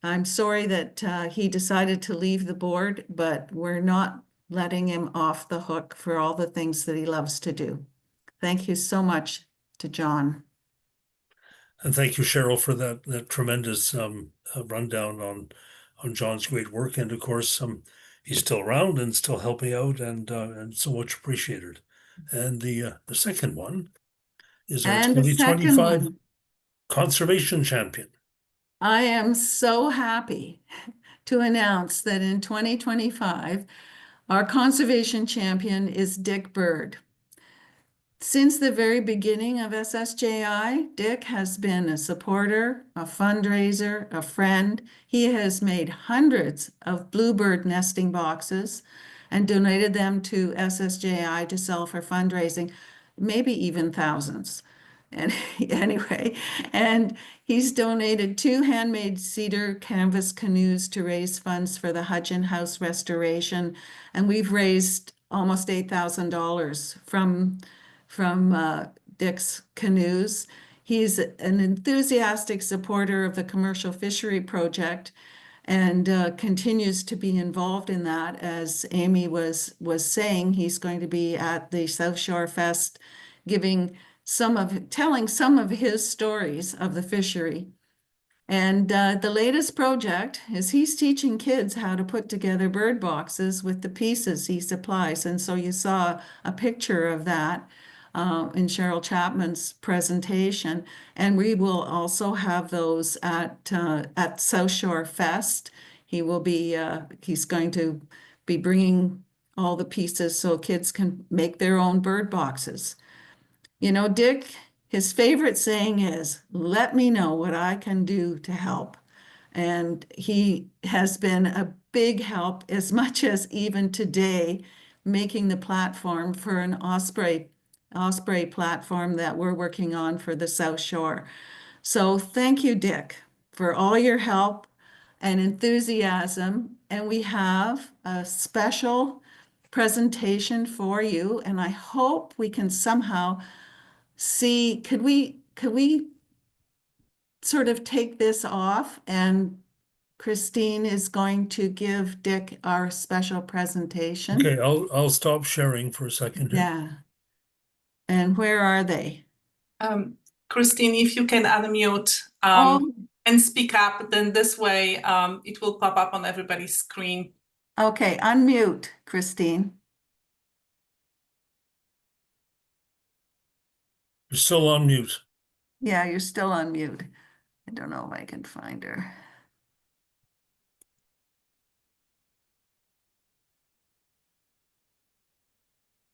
I'm sorry that he decided to leave the board, but we're not letting him off the hook for all the things that he loves to do. Thank you so much to John. And thank you, Cheryl, for that tremendous rundown on John's great work. And of course, he's still around and still helping out, and so much appreciated. And the second one is our 2025 Conservation Champion. I am so happy to announce that in 2025, our Conservation Champion is Dick Bird. Since the very beginning of SSJI, Dick has been a supporter, a fundraiser, a friend. He has made hundreds of bluebird nesting boxes and donated them to SSJI to sell for fundraising, maybe even thousands. And anyway, and he's donated 2 handmade cedar canvas canoes to raise funds for the Hudgeon House restoration. And we've raised almost $8,000 from Dick's canoes. He's an enthusiastic supporter of the commercial fishery project and continues to be involved in that. As Amy was saying, he's going to be at the South Shore Fest giving telling some of his stories of the fishery. And the latest project is he's teaching kids how to put together bird boxes with the pieces he supplies. And so you saw a picture of that in Cheryl Chapman's presentation. And we will also have those at South Shore Fest. He will be, he's going to be bringing all the pieces so kids can make their own bird boxes. You know, Dick, his favorite saying is, let me know what I can do to help. And he has been a big help, as much as even today, making the platform for an Osprey platform that we're working on for the South Shore. So thank you, Dick, for all your help and enthusiasm. And we have a special presentation for you, and I hope we can somehow see, could we sort of take this off, and Christine is going to give Dick our special presentation. Okay, I'll stop sharing for a second here. Yeah. And where are they? Christine, if you can unmute and speak up, then this way it will pop up on everybody's screen. Okay, unmute, Christine. You're still on mute. Yeah, you're still on mute. I don't know if I can find her.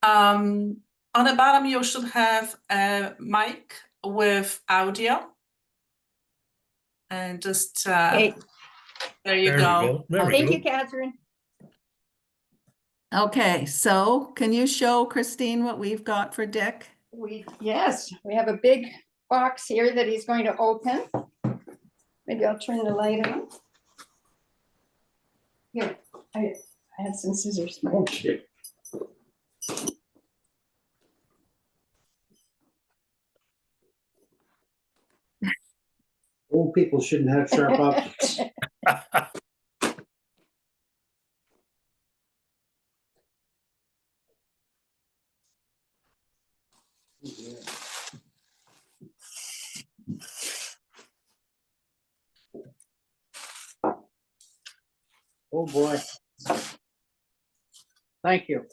On the bottom, you should have a mic with audio. And just, Hey. there you There go. There we Thank go. you, Catherine. Okay, so can you show Christine what we've got for Dick? Yes, we have a big box here that he's going to open. Maybe I'll turn the light on. Here, I have some scissors. Okay. Old people shouldn't have sharp objects. Oh, boy. Thank you.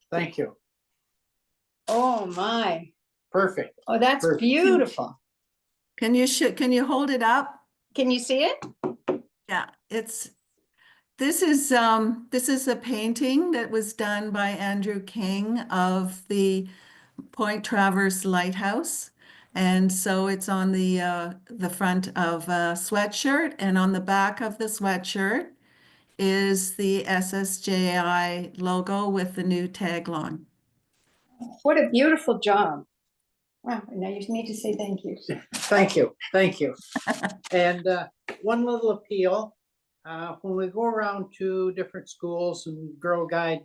Thank you. Oh, my. Perfect. Oh, that's Perfect. beautiful. Can you hold it up? Can you see it? Yeah, this is a painting that was done by Andrew King of the Point Traverse Lighthouse. And so it's on the front of a sweatshirt, and on the back of the sweatshirt is the SSJI logo with the new tagline. What a beautiful job. Wow, now you need to say thank you. Thank you. Thank you. And one little appeal, when we go around to different schools and Girl Guide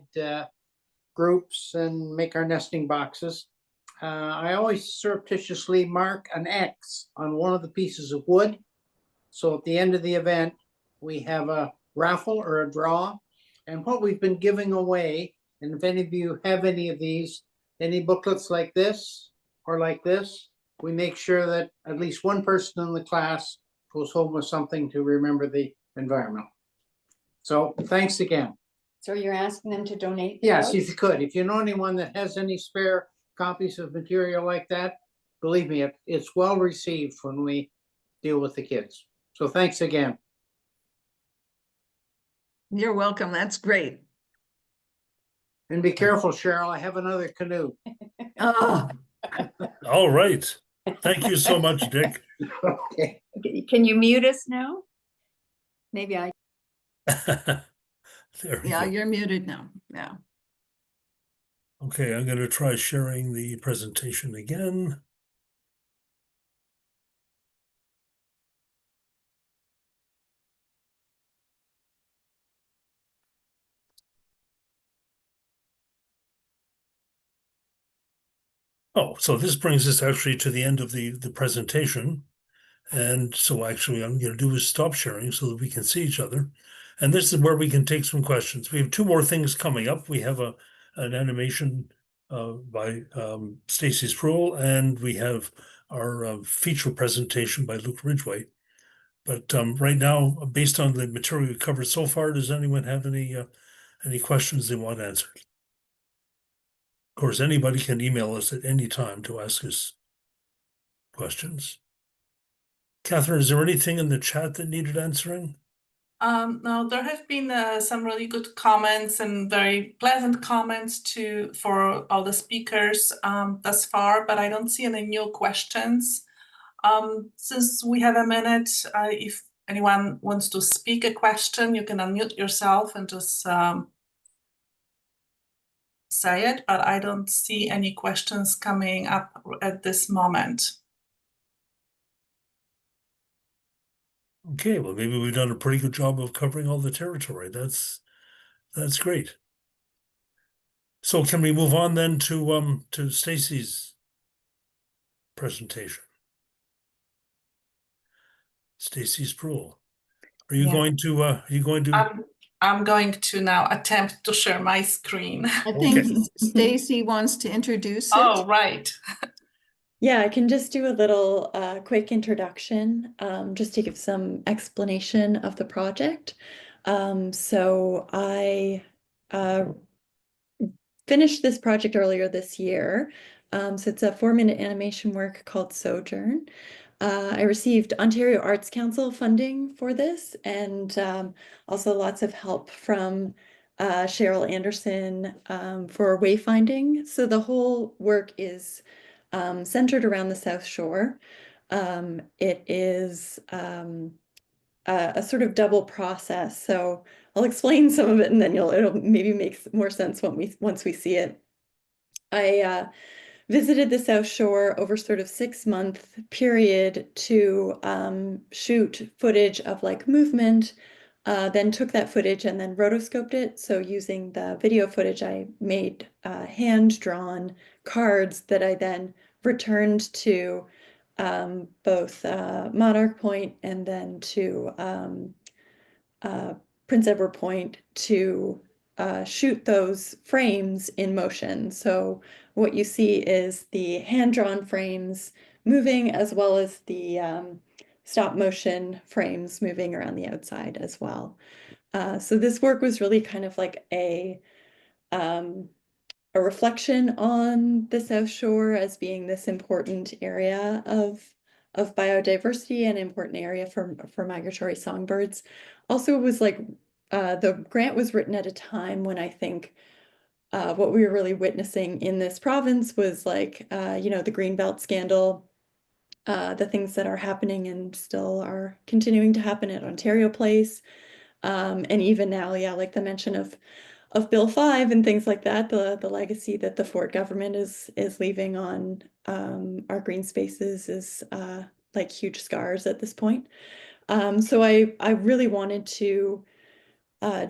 groups and make our nesting boxes, I always surreptitiously mark an X on one of the pieces of wood. So at the end of the event, we have a raffle or a draw. And what we've been giving away, and if any of you have any of these, any booklets like this or like this, we make sure that at least one person in the class goes home with something to remember the environment. So thanks again. So you're asking them to donate? Yes, those? if you could. If you know anyone that has any spare copies of material like that, believe me, it's well received when we deal with the kids. So thanks again. You're welcome. That's great. And be careful, Cheryl. I have another canoe. Oh, All right. Thank you so much, Dick. Okay. Can you mute us now? Maybe I. There we yeah, go. you're muted now. Yeah. Okay, I'm going to try sharing the presentation again. Oh, so this brings us actually to the end of the presentation. And so actually I'm going to do is stop sharing so that we can see each other. And this is where we can take some questions. We have two more things coming up. We have an animation by Stacy Sproul, and we have our feature presentation by Luke Ridgway. But right now, based on the material we covered so far, does anyone have any questions they want answered? Of course, anybody can email us at any time to ask us questions. Catherine, is there anything in the chat that needed answering? No, there have been some really good comments and very pleasant comments for all the speakers thus far, but I don't see any new questions. Since we have a minute, if anyone wants to speak a question, you can unmute yourself and just say it, but I don't see any questions coming up at this moment. Okay, well, maybe we've done a pretty good job of covering all the territory. That's great. So can we move on then to Stacy's presentation? Stacy Sproul. Are you Yeah. going to I'm going to now attempt to share my screen. I think Okay. Stacy wants to introduce it. Oh, right. Yeah, I can just do a little quick introduction, just to give some explanation of the project. So I finished this project earlier this year. So it's a 4-minute animation work called Sojourn. I received Ontario Arts Council funding for this, and also lots of help from Cheryl Anderson for wayfinding. So the whole work is centered around the South Shore. It is a sort of double process. So I'll explain some of it, and then it'll maybe make more sense once we see it. I visited the South Shore over sort of 6-month period to shoot footage of like movement, then took that footage and then rotoscoped it. So using the video footage, I made hand-drawn cards that I then returned to both Monarch Point and then to Prince Edward Point to shoot those frames in motion. So what you see is the hand-drawn frames moving, as well as the stop motion frames moving around the outside as well. So this work was really kind of like a reflection on the South Shore as being this important area of biodiversity and important area for migratory songbirds. Also, it was like the grant was written at a time when I think what we were really witnessing in this province was like, the Greenbelt scandal, the things that are happening and still are continuing to happen at Ontario Place. And even now, yeah, like the mention of Bill 5 and things like that, the legacy that the Ford government is leaving on our green spaces is like huge scars at this point. So I really wanted to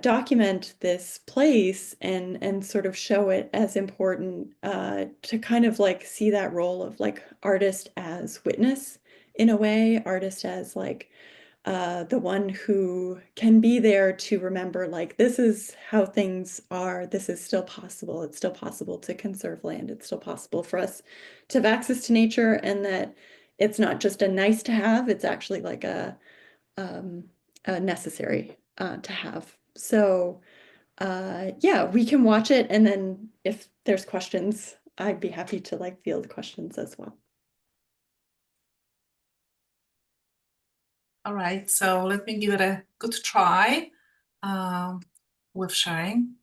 document this place and sort of show it as important to kind of like see that role of like artist as witness in a way, artist as like the one who can be there to remember like this is how things are, this is still possible, it's still possible to conserve land, it's still possible for us to have access to nature, and that it's not just a nice to have, it's actually like a necessary to have. So yeah, we can watch it, and then if there's questions, I'd be happy to like field questions as well. All right, so let me give it a good try with sharing.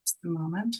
Just a moment.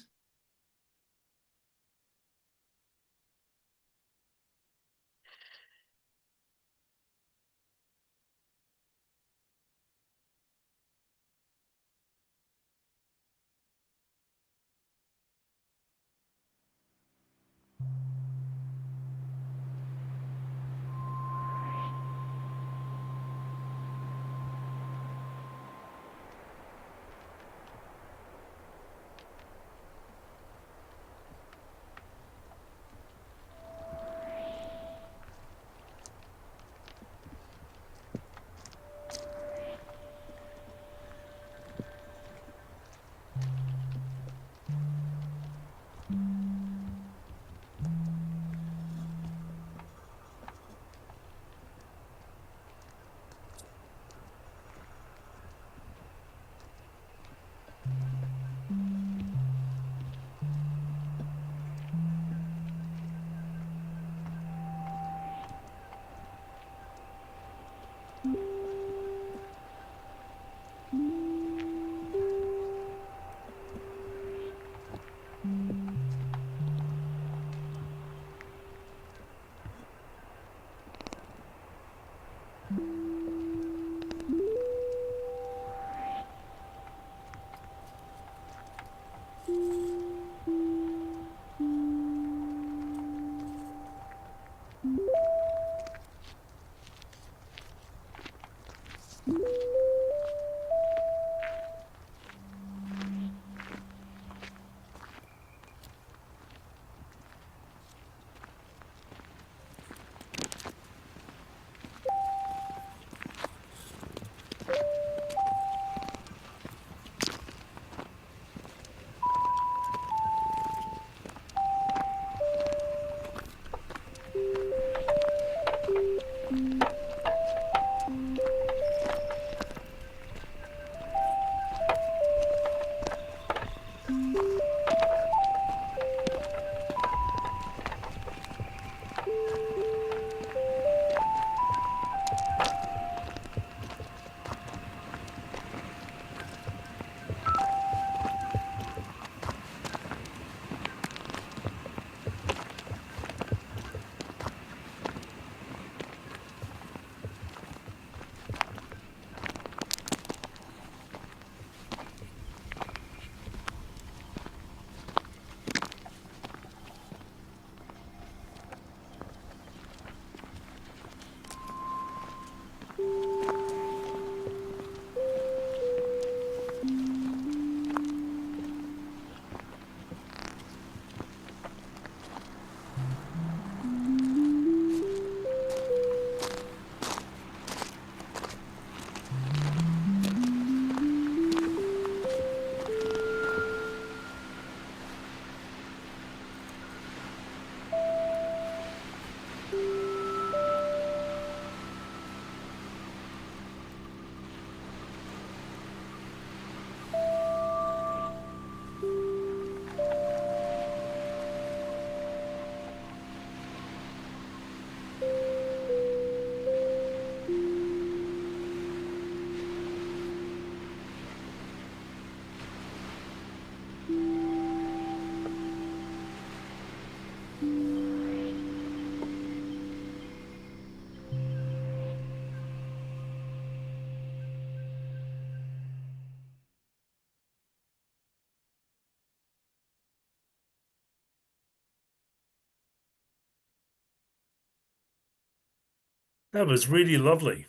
That was really lovely.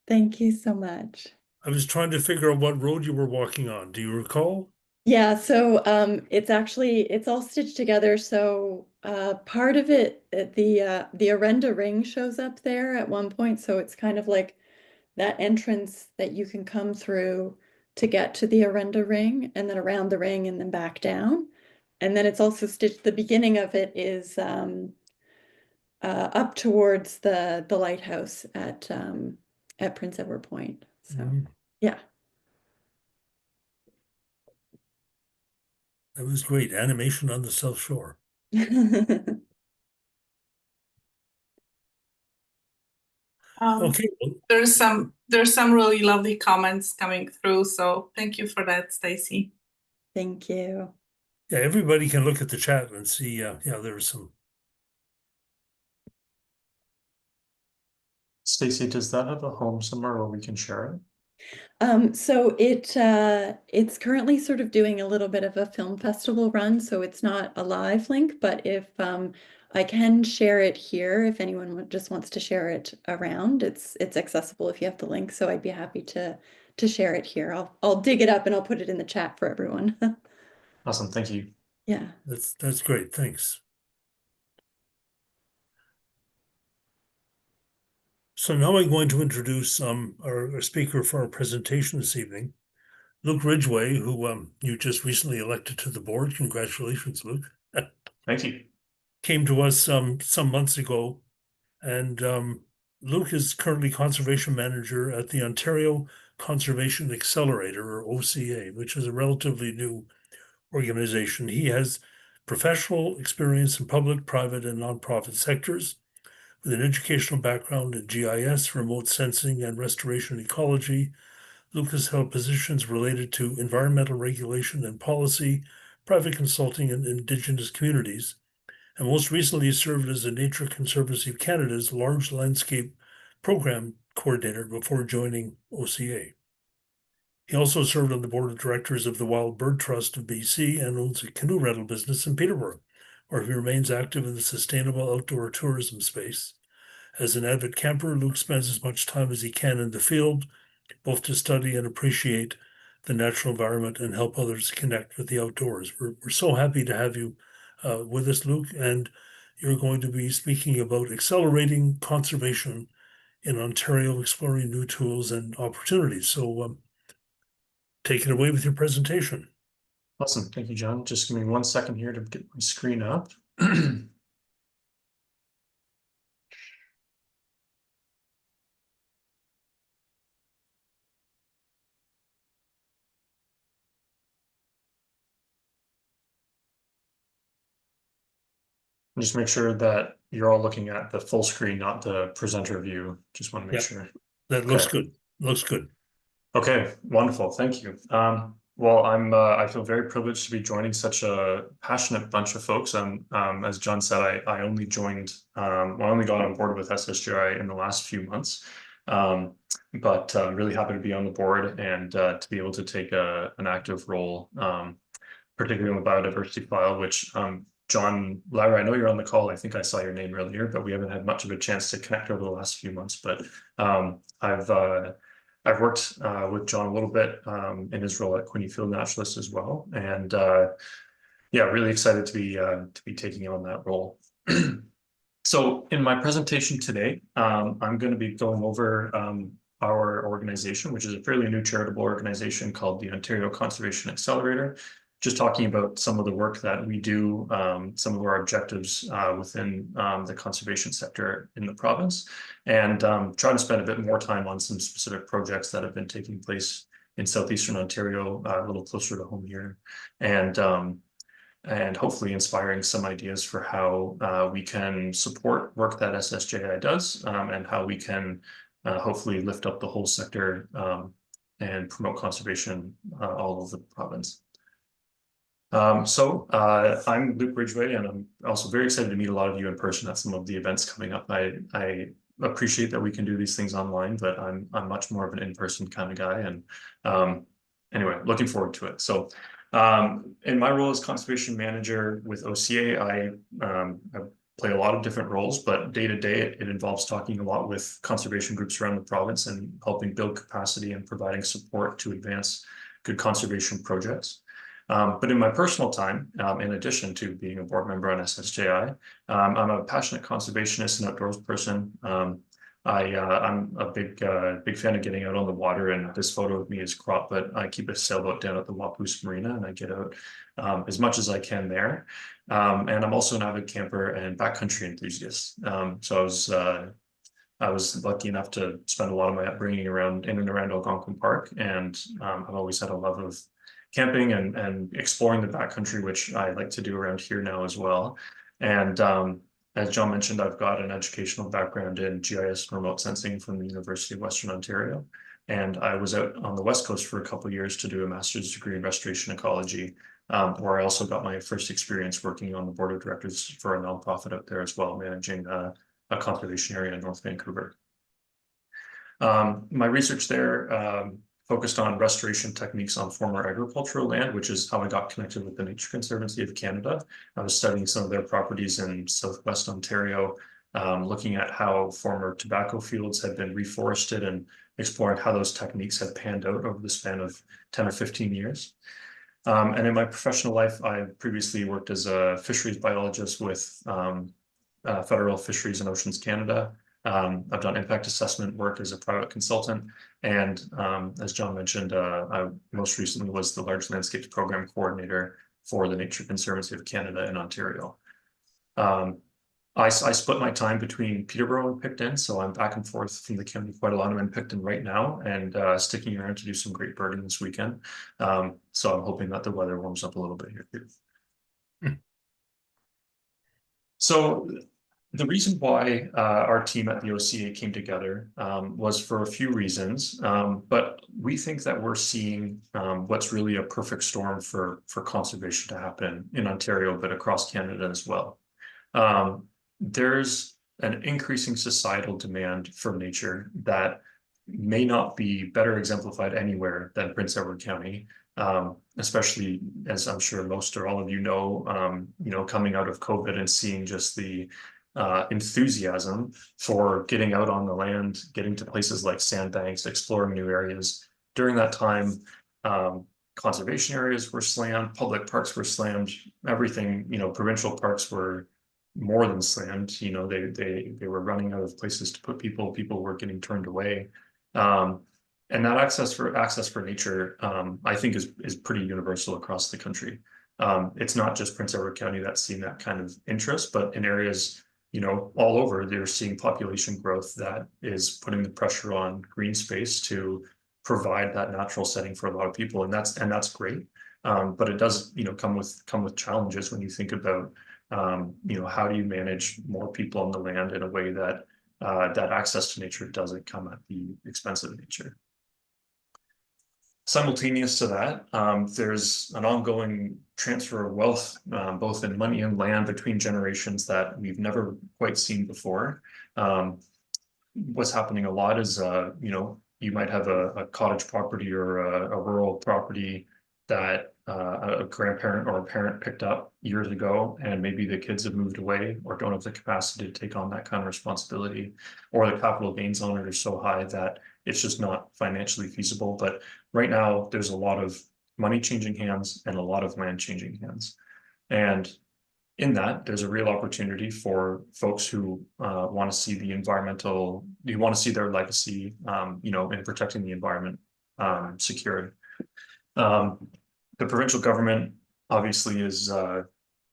Thank you so much. I was trying to figure out what road you were walking on. Do you recall? Yeah, so it's all stitched together. So part of it, the Arenda ring shows up there at one point. So it's kind of like that entrance that you can come through to get to the Arenda ring, and then around the ring and then back down. And then it's also stitched, the beginning of it is up towards the lighthouse at Prince Edward Point. So yeah. That was great. Animation on the South Shore. Okay. There's some really lovely comments coming through, so thank you for that, Stacy. Thank you. Yeah, everybody can look at the chat and see. Yeah, there's some. Stacy, does that have a home somewhere where we can share it? So it's currently sort of doing a little bit of a film festival run, so it's not a live link, but if I can share it here, if anyone just wants to share it around, it's accessible if you have the link, so I'd be happy to share it here. I'll dig it up and I'll put it in the chat for everyone. Awesome, thank you. Yeah. That's great, thanks. So now I'm going to introduce our speaker for our presentation this evening, Luke Ridgway, who you just recently elected to the board. Congratulations, Luke. Thank you. Came to us some months ago, and Luke is currently conservation manager at the Ontario Conservation Accelerator, or OCA, which is a relatively new organization. He has professional experience in public, private, and nonprofit sectors, With an educational background in GIS, remote sensing, and restoration ecology, Luke has held positions related to environmental regulation and policy, private consulting, and Indigenous communities, and most recently served as the Nature Conservancy of Canada's Large Landscape Program Coordinator before joining OCA. He also served on the board of directors of the Wild Bird Trust of BC and owns a canoe rental business in Peterborough, where he remains active in the sustainable outdoor tourism space. As an avid camper, Luke spends as much time as he can in the field, both to study and appreciate the natural environment and help others connect with the outdoors. We're so happy to have you with us, Luke, and you're going to be speaking about accelerating conservation in Ontario, exploring new tools and opportunities. So take it away with your presentation. Awesome. Thank you, John. Just give me 1 second here to get my screen up. Just make sure that you're all looking at the full screen, not the presenter view. Just want to make sure. That looks Okay. good. Looks good. Okay, wonderful. Thank you. Well, I feel very privileged to be joining such a passionate bunch of folks. As John said, I only joined, I only got on board with SSGI in the last few months. But really happy to be on the board and to be able to take an active role, particularly on the biodiversity file, which John Lowry, I know you're on the call. I think I saw your name earlier, but we haven't had much of a chance to connect over the last few months. But I've worked with John a little bit in his role at Quinte Field Naturalist as well, and yeah, really excited to be taking on that role. So in my presentation today, I'm going to be going over our organization, which is a fairly new charitable organization called the Ontario Conservation Accelerator. Just talking about some of the work that we do, some of our objectives within the conservation sector in the province, and try to spend a bit more time on some specific projects that have been taking place in southeastern Ontario, a little closer to home here, and hopefully inspiring some ideas for how we can support work that SSJI does, and how we can hopefully lift up the whole sector and promote conservation all over the province. I'm Luke Ridgway, and I'm also very excited to meet a lot of you in person at some of the events coming up. I appreciate that we can do these things online, but I'm much more of an in-person kind of guy, and anyway, looking forward to it. So in my role as conservation manager with OCA, I play a lot of different roles, but day to day it involves talking a lot with conservation groups around the province and helping build capacity and providing support to advance good conservation projects. But in my personal time, in addition to being a board member on SSJI, I'm a passionate conservationist and outdoors person. I'm a big fan of getting out on the water, and this photo of me is cropped, but I keep a sailboat down at the Wapoos Marina, and I get out as much as I can there. And I'm also an avid camper and backcountry enthusiast. So I was lucky enough to spend a lot of my upbringing in and around Algonquin Park, and I've always had a love of camping and exploring the backcountry, which I like to do around here now as well. And as John mentioned, I've got an educational background in GIS and remote sensing from the University of Western Ontario. And I was out on the West Coast for a couple of years to do a master's degree in restoration ecology, where I also got my first experience working on the board of directors for a nonprofit out there as well, managing a conservation area in North Vancouver. My research there focused on restoration techniques on former agricultural land, which is how I got connected with the Nature Conservancy of Canada. I was studying some of their properties in Southwest Ontario, looking at how former tobacco fields had been reforested and exploring how those techniques had panned out over the span of 10 or 15 years. And in my professional life, I previously worked as a fisheries biologist with Federal Fisheries and Oceans Canada. I've done impact assessment work as a private consultant, and as John mentioned, I most recently was the Large Landscapes Program Coordinator for the Nature Conservancy of Canada in Ontario. I split my time between Peterborough and Picton, so I'm back and forth from the county quite a lot. I'm in Picton right now, and sticking around to do some great birding this weekend. So I'm hoping that the weather warms up a little bit here too. So The reason why our team at the OCA came together was for a few reasons, but we think that we're seeing what's really a perfect storm for conservation to happen in Ontario, but across Canada as well. There's an increasing societal demand for nature that may not be better exemplified anywhere than Prince Edward County, especially as I'm sure most or all of you know, coming out of COVID and seeing just the enthusiasm for getting out on the land, getting to places like sandbanks, exploring new areas. During that time, conservation areas were slammed, public parks were slammed, everything, provincial parks were more than slammed. They were running out of places to put people. People were getting turned away. And that access for nature, I think is pretty universal across the country. It's not just Prince Edward County that's seen that kind of interest, but in areas, all over, they're seeing population growth that is putting the pressure on green space to provide that natural setting for a lot of people, and that's great. But it does, come with challenges when you think about, how do you manage more people on the land in a way that that access to nature doesn't come at the expense of nature. Simultaneous to that, there's an ongoing transfer of wealth, both in money and land between generations that we've never quite seen before. What's happening a lot is, you might have a cottage property or a rural property that a grandparent or a parent picked up years ago, and maybe the kids have moved away or don't have the capacity to take on that kind of responsibility, or the capital gains on it are so high that it's just not financially feasible. But right now, there's a lot of money changing hands and a lot of land changing hands. And in that, there's a real opportunity for folks who want to see the environmental, you want to see their legacy, in protecting the environment secured. The provincial government obviously is,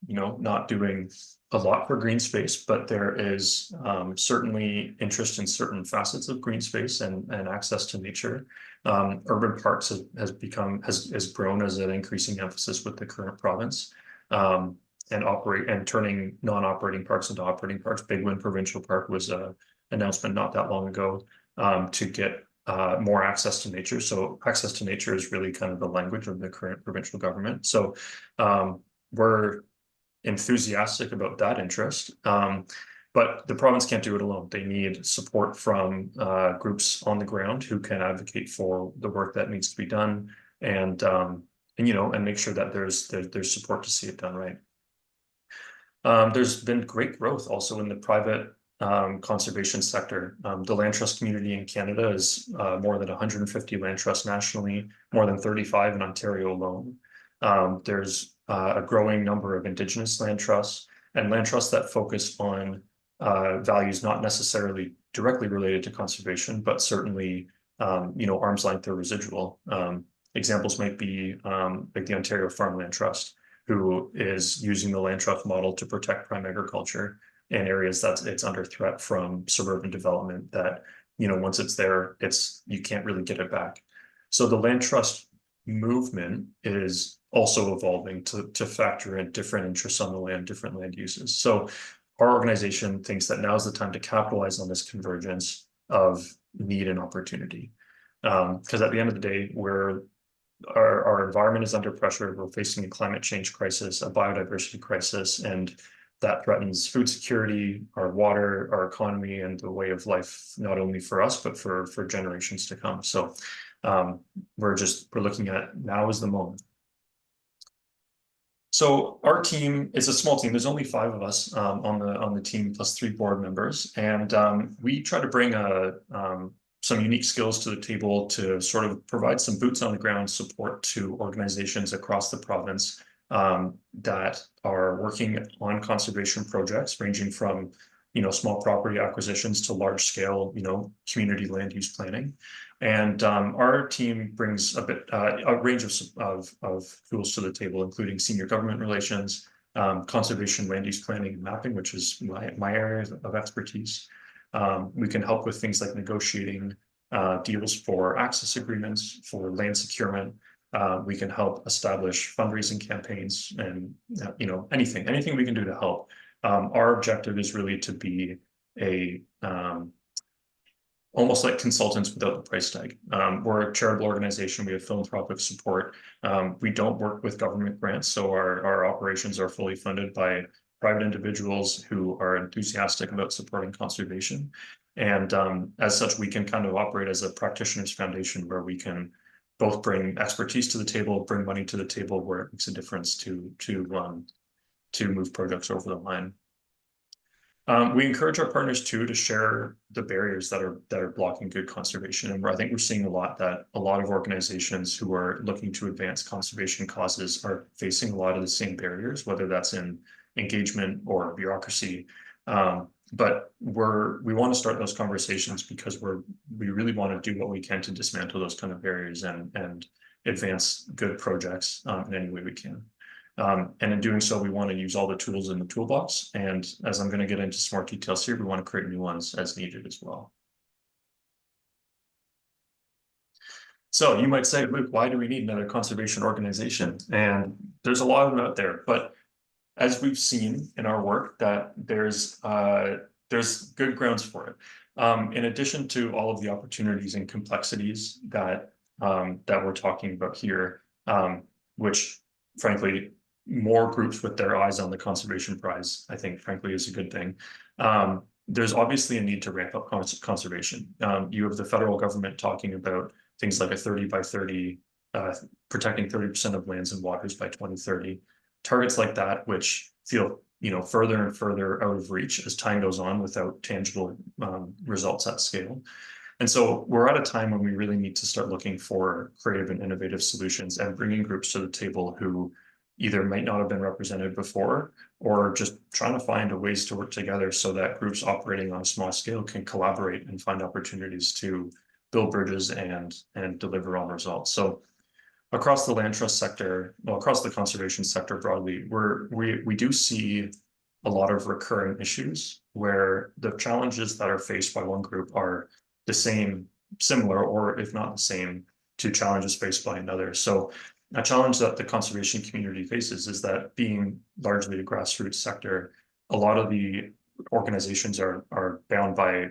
not doing a lot for green space, but there is certainly interest in certain facets of green space and access to nature. Urban parks has grown as an increasing emphasis with the current province, and turning non-operating parks into operating parks. Big Wind Provincial Park was an announcement not that long ago to get more access to nature. So access to nature is really kind of the language of the current provincial government. So we're enthusiastic about that interest, but the province can't do it alone. They need support from groups on the ground who can advocate for the work that needs to be done, and make sure that there's support to see it done right. There's been great growth also in the private conservation sector. The land trust community in Canada is more than 150 land trusts nationally, more than 35 in Ontario alone. There's a growing number of Indigenous land trusts and land trusts that focus on values not necessarily directly related to conservation, but certainly, arm's length or residual. Examples might be like the Ontario Farmland Trust, who is using the land trust model to protect prime agriculture in areas that it's under threat from suburban development that, once it's there, you can't really get it back. So the land trust movement is also evolving to factor in different interests on the land, different land uses. So our organization thinks that now is the time to capitalize on this convergence of need and opportunity. Because at the end of the day, our environment is under pressure. We're facing a climate change crisis, a biodiversity crisis, and that threatens food security, our water, our economy, and the way of life, not only for us, but for generations to come. So we're looking at now is the moment. So our team is a small team. There's only 5 of us on the team, plus 3 board members, and we try to bring some unique skills to the table to sort of provide some boots on the ground support to organizations across the province that are working on conservation projects, ranging from small property acquisitions to large scale community land use planning. And our team brings a range of tools to the table, including senior government relations, conservation land use planning and mapping, which is my area of expertise. We can help with things like negotiating deals for access agreements, for land securement. We can help establish fundraising campaigns, and anything we can do to help Our objective is really to be a almost like consultants without the price tag. We're a charitable organization. We have philanthropic support. We don't work with government grants, so our operations are fully funded by private individuals who are enthusiastic about supporting conservation. And as such, we can kind of operate as a practitioners foundation where we can both bring expertise to the table, bring money to the table where it makes a difference to move projects over the line. We encourage our partners too to share the barriers that are blocking good conservation. And I think we're seeing a lot of organizations who are looking to advance conservation causes are facing a lot of the same barriers, whether that's in engagement or bureaucracy. But we want to start those conversations because we really want to do what we can to dismantle those kind of barriers and advance good projects in any way we can. And in doing so, we want to use all the tools in the toolbox. And as I'm going to get into some more details here, we want to create new ones as needed as well. So you might say, Luke, why do we need another conservation organization? And there's a lot of them out there, but as we've seen in our work, that there's good grounds for it. In addition to all of the opportunities and complexities that we're talking about here, which frankly, more groups with their eyes on the conservation prize, I think, frankly, is a good thing. There's obviously a need to ramp up conservation. You have the federal government talking about things like a 30 by 30, protecting 30% of lands and waters by 2030. Targets like that, which feel further and further out of reach as time goes on without tangible results at scale. And so we're at a time when we really need to start looking for creative and innovative solutions and bringing groups to the table who either might not have been represented before or just trying to find ways to work together so that groups operating on a small scale can collaborate and find opportunities to build bridges and deliver on results. So across the land trust sector, well, across the conservation sector broadly, we do see a lot of recurring issues where the challenges that are faced by one group are the same, similar, or if not the same, to challenges faced by another. So a challenge that the conservation community faces is that being largely a grassroots sector, a lot of the organizations are bound by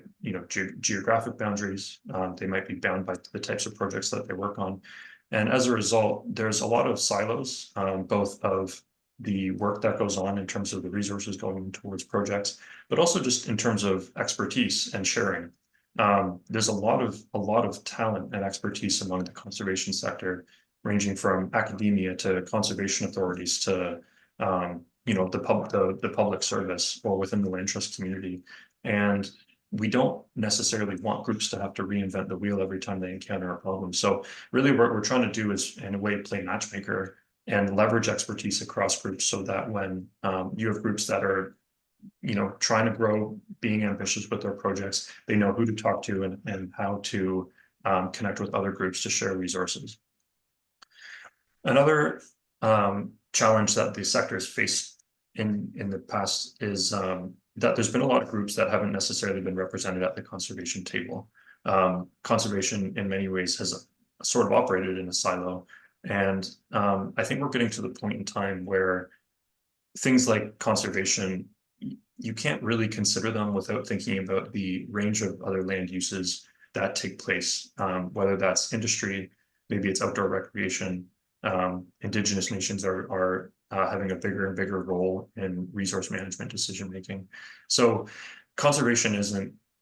geographic boundaries. They might be bound by the types of projects that they work on. And as a result, there's a lot of silos, both of the work that goes on in terms of the resources going towards projects, but also just in terms of expertise and sharing. There's a lot of talent and expertise among the conservation sector, ranging from academia to conservation authorities to the public service or within the land trust community. And we don't necessarily want groups to have to reinvent the wheel every time they encounter a problem. So really what we're trying to do is, in a way, play matchmaker and leverage expertise across groups so that when you have groups that are trying to grow, being ambitious with their projects, they know who to talk to and how to connect with other groups to share resources. Another challenge that the sector has faced in the past is that there's been a lot of groups that haven't necessarily been represented at the conservation table. Conservation in many ways has sort of operated in a silo. And I think we're getting to the point in time where things like conservation, you can't really consider them without thinking about the range of other land uses that take place, whether that's industry, maybe it's outdoor recreation. Indigenous nations are having a bigger and bigger role in resource management decision making. So conservation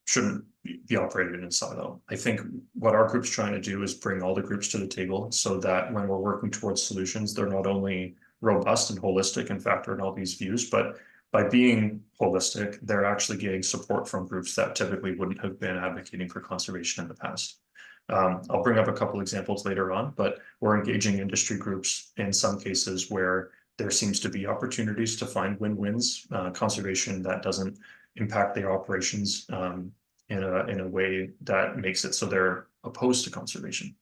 shouldn't be operated in a silo. I think what our group's trying to do is bring all the groups to the table so that when we're working towards solutions, they're not only robust and holistic and factor in all these views, but by being holistic, they're actually getting support from groups that typically wouldn't have been advocating for conservation in the past. I'll bring up a couple examples later on, but we're engaging industry groups in some cases where there seems to be opportunities to find win-wins, conservation that doesn't impact their operations in a way that makes it so they're opposed to conservation.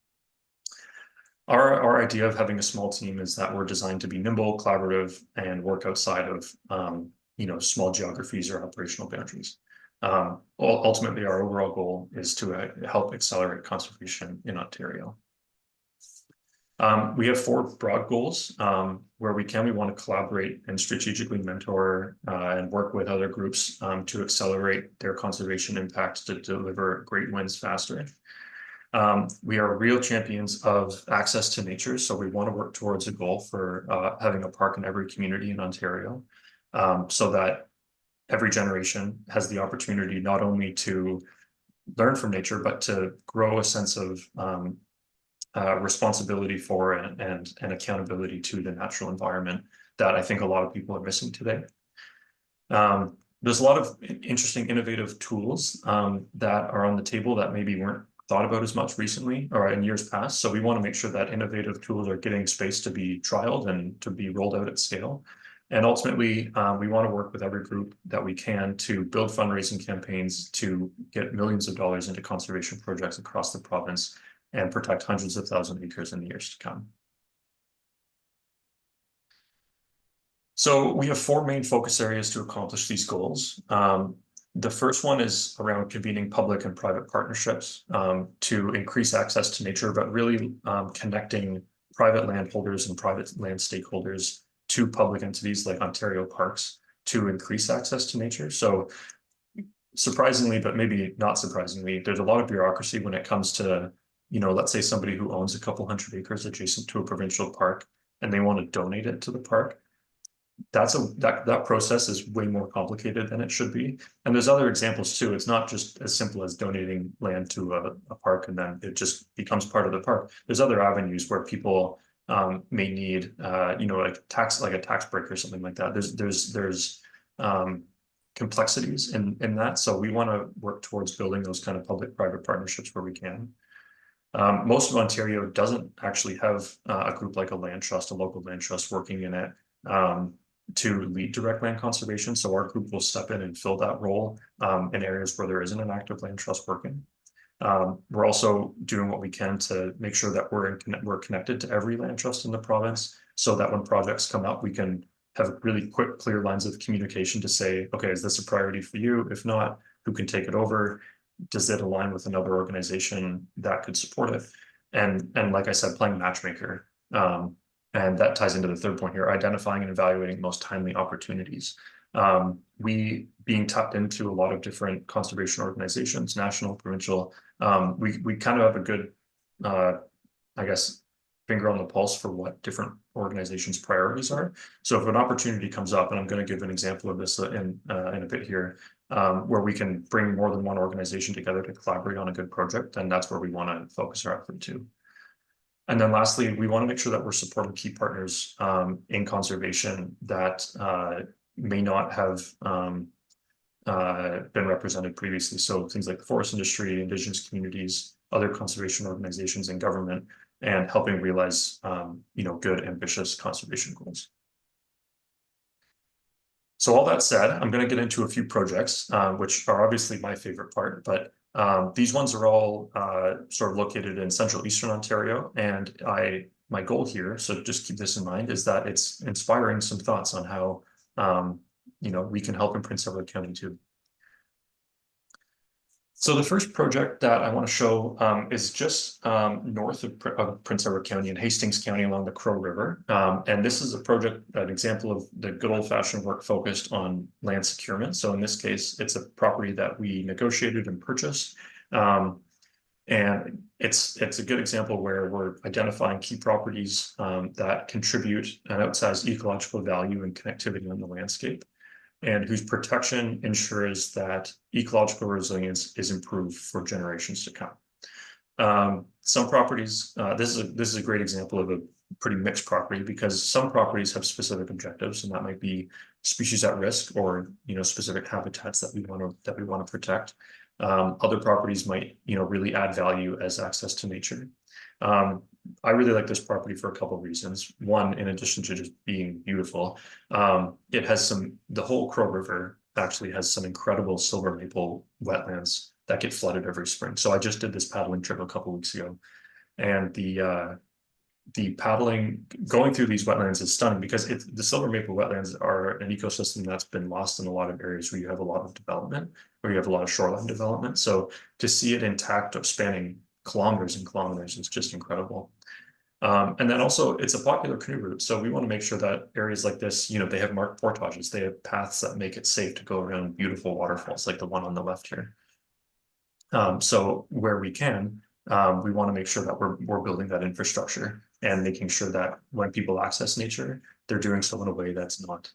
Our idea of having a small team is that we're designed to be nimble, collaborative, and work outside of small geographies or operational boundaries. Ultimately, our overall goal is to help accelerate conservation in Ontario. We have 4 broad goals where we want to collaborate and strategically mentor and work with other groups to accelerate their conservation impacts to deliver great wins faster. We are real champions of access to nature, so we want to work towards a goal for having a park in every community in Ontario, so that every generation has the opportunity not only to learn from nature, but to grow a sense of responsibility for and accountability to the natural environment that I think a lot of people are missing today. There's a lot of interesting, innovative tools that are on the table that maybe weren't thought about as much recently or in years past. So we want to make sure that innovative tools are getting space to be trialed and to be rolled out at scale. And ultimately, we want to work with every group that we can to build fundraising campaigns to get millions of dollars into conservation projects across the province and protect hundreds of thousands of acres in the years to come. So we have 4 main focus areas to accomplish these goals. The first one is around convening public and private partnerships to increase access to nature, but really connecting private landholders and private land stakeholders to public entities like Ontario Parks to increase access to nature. So surprisingly, but maybe not surprisingly, there's a lot of bureaucracy when it comes to, let's say somebody who owns a couple hundred acres adjacent to a provincial park and they want to donate it to the park. That process is way more complicated than it should be. And there's other examples too. It's not just as simple as donating land to a park and then it just becomes part of the park. There's other avenues where people may need, like a tax break or something like that. There's complexities in that. So we want to work towards building those kind of public-private partnerships where we can. Most of Ontario doesn't actually have a group like a land trust, a local land trust working in it to lead direct land conservation. So our group will step in and fill that role in areas where there isn't an active land trust working. We're also doing what we can to make sure that we're connected to every land trust in the province so that when projects come up, we can have really quick, clear lines of communication to say, okay, is this a priority for you? If not, who can take it over? Does it align with another organization that could support it? And like I said, playing matchmaker. And that ties into the third point here, identifying and evaluating most timely opportunities. We being tapped into a lot of different conservation organizations, national, provincial, we kind of have a good, I guess, finger on the pulse for what different organizations' priorities are. So if an opportunity comes up, and I'm going to give an example of this in a bit here, where we can bring more than one organization together to collaborate on a good project, then that's where we want to focus our effort to. And then lastly, we want to make sure that we're supporting key partners in conservation that may not have been represented previously. So things like the forest industry, Indigenous communities, other conservation organizations and government, and helping realize good, ambitious conservation goals. So all that said, I'm going to get into a few projects, which are obviously my favorite part, but these ones are all sort of located in central eastern Ontario. And my goal here, so just keep this in mind, is that it's inspiring some thoughts on how we can help in Prince Edward County too. So the first project that I want to show is just north of Prince Edward County in Hastings County along the Crow River. And this is a project, an example of the good old-fashioned work focused on land securement. So in this case, it's a property that we negotiated and purchased. And it's a good example where we're identifying key properties that contribute an outsized ecological value and connectivity on the landscape, and whose protection ensures that ecological resilience is improved for generations to come. Some properties, this is a great example of a pretty mixed property, because some properties have specific objectives, and that might be species at risk or specific habitats that we want to protect. Other properties might really add value as access to nature. I really like this property for a couple of reasons. One, in addition to just being beautiful, it has the whole Crow River actually has some incredible silver maple wetlands that get flooded every spring. So I just did this paddling trip a couple of weeks ago, and the paddling going through these wetlands is stunning, because the silver maple wetlands are an ecosystem that's been lost in a lot of areas where you have a lot of development, where you have a lot of shoreline development. So to see it intact, spanning kilometers and kilometers, is just incredible. And then also it's a popular canoe route. So we want to make sure that areas like this, you know, they have marked portages, they have paths that make it safe to go around beautiful waterfalls like the one on the left here. So where we can, we want to make sure that we're building that infrastructure and making sure that when people access nature, they're doing so in a way that's not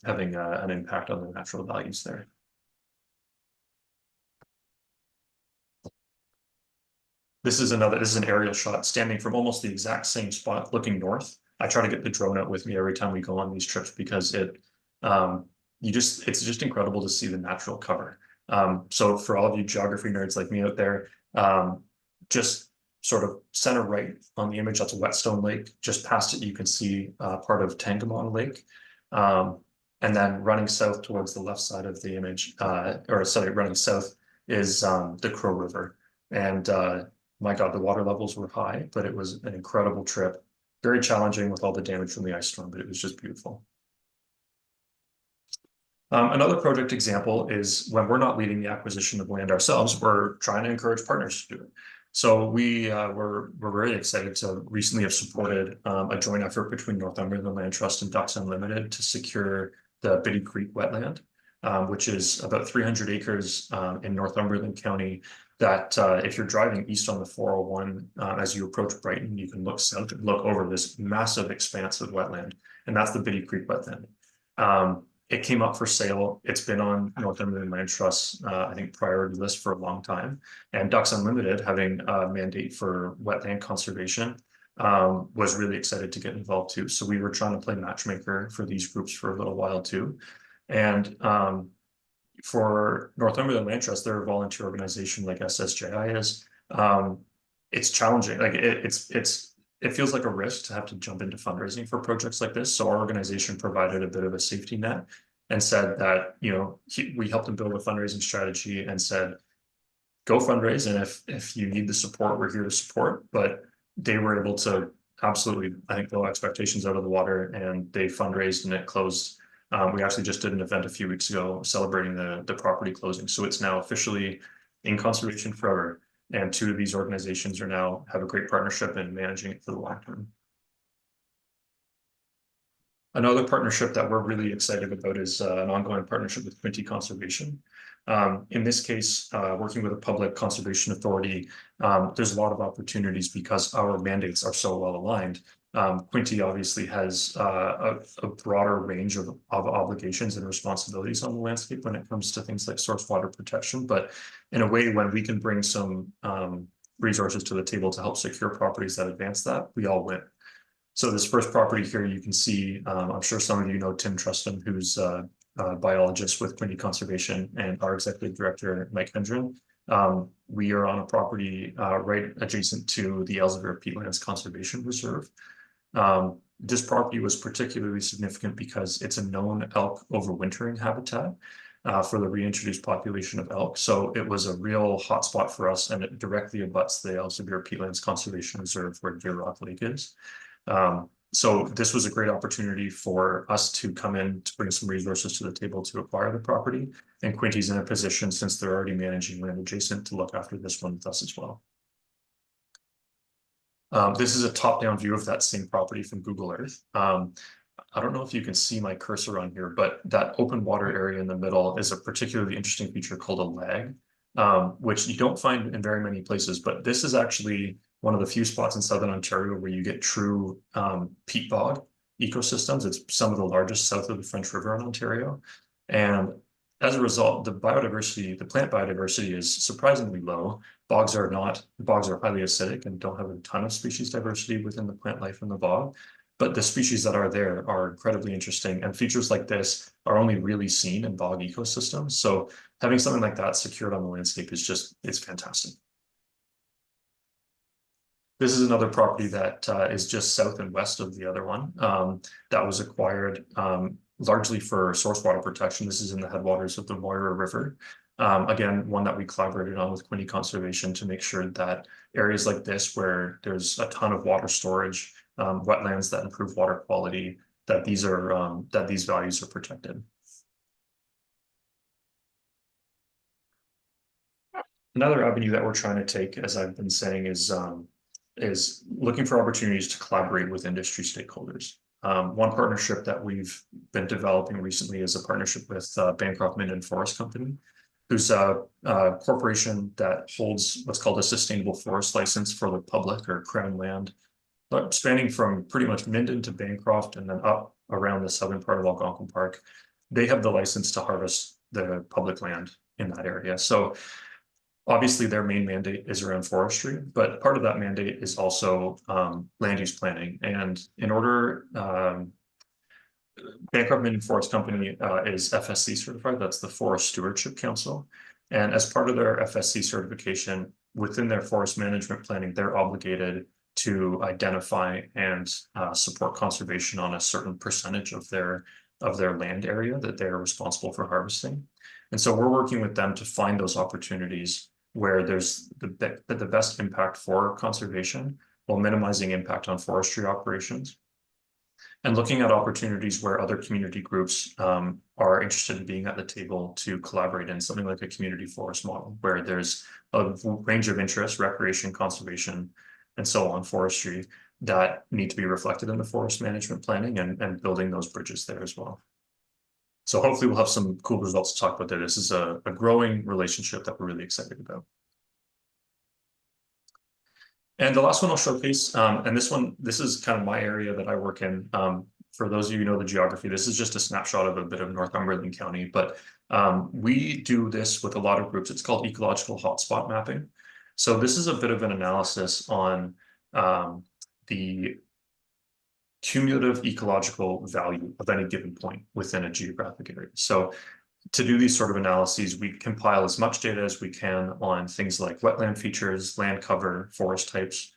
having an impact on the natural values there. This is an aerial shot standing from almost the exact same spot looking north. I try to get the drone out with me every time we go on these trips because it's just incredible to see the natural cover. So for all of you geography nerds like me out there, just sort of center right on the image, that's a Whetstone Lake. Just past it, you can see part of Tangamon Lake. And then running south towards the left side of the image, running south is the Crow River. And my God, the water levels were high, but it was an incredible trip. Very challenging with all the damage from the ice storm, but it was just beautiful. Another project example is when we're not leading the acquisition of land ourselves, we're trying to encourage partners to do it. So we're very excited to recently have supported a joint effort between Northumberland Land Trust and Ducks Unlimited to secure the Biddy Creek wetland, which is about 300 acres in Northumberland County that if you're driving east on the 401, as you approach Brighton, you can look south and look over this massive expanse of wetland, and that's the Biddy Creek wetland. It came up for sale. It's been on Northumberland Land Trust, I think, priority list for a long time. And Ducks Unlimited, having a mandate for wetland conservation, was really excited to get involved too. So we were trying to play matchmaker for these groups for a little while too. And for Northumberland Land Trust, they're a volunteer organization like SSJI is. It's challenging. Like it feels like a risk to have to jump into fundraising for projects like this. So our organization provided a bit of a safety net and said that, you know, we helped them build a fundraising strategy and said, go fundraise. And if you need the support, we're here to support. But they were able to absolutely, I think, blow expectations out of the water, and they fundraised and it closed. We actually just did an event a few weeks ago celebrating the property closing. So it's now officially in conservation forever. And two of these organizations have a great partnership in managing it for the long term. Another partnership that we're really excited about is an ongoing partnership with Quinte Conservation. In this case, working with a public conservation authority, there's a lot of opportunities because our mandates are so well aligned. Quinte obviously has a broader range of obligations and responsibilities on the landscape when it comes to things like source water protection, but in a way, when we can bring some resources to the table to help secure properties that advance that, we all win. So this first property here, you can see, I'm sure some of you know Tim Trustin, who's a biologist with Quinte Conservation, and our executive director, Mike Hendren. We are on a property right adjacent to the Elsevier Peatlands Conservation Reserve. This property was particularly significant because it's a known elk overwintering habitat for the reintroduced population of elk. So it was a real hotspot for us, and it directly abuts the Elsevier Peatlands Conservation Reserve where Deer Rock Lake is. So this was a great opportunity for us to come in to bring some resources to the table to acquire the property. And Quinte's in a position, since they're already managing land adjacent, to look after this one with us as well. This is a top-down view of that same property from Google Earth. I don't know if you can see my cursor on here, but that open water area in the middle is a particularly interesting feature called a lag, which you don't find in very many places, but this is actually one of the few spots in Southern Ontario where you get true peat bog ecosystems. It's some of the largest south of the French River in Ontario. And as a result, the plant biodiversity is surprisingly low. Bogs are highly acidic and don't have a ton of species diversity within the plant life in the bog. But the species that are there are incredibly interesting, and features like this are only really seen in bog ecosystems. So having something like that secured on the landscape it's fantastic. This is another property that is just south and west of the other one that was acquired largely for source water protection. This is in the headwaters of the Moira River. Again, one that we collaborated on with Quinte Conservation to make sure that areas like this, where there's a ton of water storage, wetlands that improve water quality, that these values are protected. Another avenue that we're trying to take, as I've been saying, is is looking for opportunities to collaborate with industry stakeholders. One partnership that we've been developing recently is a partnership with Bancroft Minden Forest Company, who's a corporation that holds what's called a sustainable forest license for the public or crown land, but spanning from pretty much Minden to Bancroft and then up around the southern part of Algonquin Park. They have the license to harvest the public land in that area. So obviously their main mandate is around forestry, but part of that mandate is also land use planning. And in order, Bancroft Minden Forest Company is FSC certified. That's the Forest Stewardship Council. And as part of their FSC certification, within their forest management planning, they're obligated to identify and support conservation on a certain percentage of their land area that they're responsible for harvesting. And so we're working with them to find those opportunities where there's the best impact for conservation while minimizing impact on forestry operations. And looking at opportunities where other community groups are interested in being at the table to collaborate in something like a community forest model, where there's a range of interests, recreation, conservation, and so on, forestry, that need to be reflected in the forest management planning and building those bridges there as well. So hopefully we'll have some cool results to talk about there. This is a growing relationship that we're really excited about. And the last one I'll showcase, and this is kind of my area that I work in. For those of you who know the geography, this is just a snapshot of a bit of Northumberland County, but we do this with a lot of groups. It's called ecological hotspot mapping. So this is a bit of an analysis on the cumulative ecological value of any given point within a geographic area. So to do these sort of analyses, we compile as much data as we can on things like wetland features, land cover, forest types,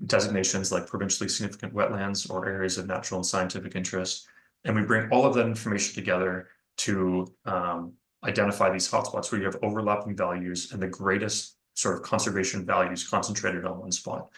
designations like provincially significant wetlands or areas of natural and scientific interest. And we bring all of that information together to identify these hotspots where you have overlapping values and the greatest sort of conservation values concentrated on one spot.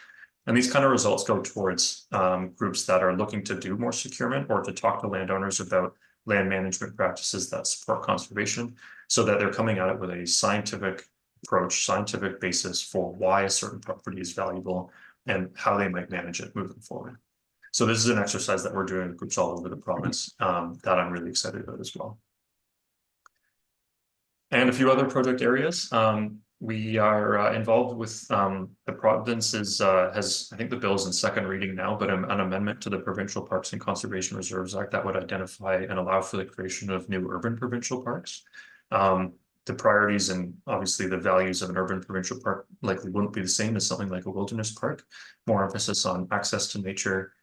And these kind of results go towards groups that are looking to do more securement or to talk to landowners about land management practices that support conservation, so that they're coming at it with a scientific approach, scientific basis for why a certain property is valuable and how they might manage it moving forward. So this is an exercise that we're doing with groups all over the province that I'm really excited about as well. And a few other project areas. We are involved with the province has, I think the bill is in second reading now, but an amendment to the Provincial Parks and Conservation Reserves Act that would identify and allow for the creation of new urban provincial parks. The priorities and obviously the values of an urban provincial park likely wouldn't be the same as something like a wilderness park. More emphasis on access to nature,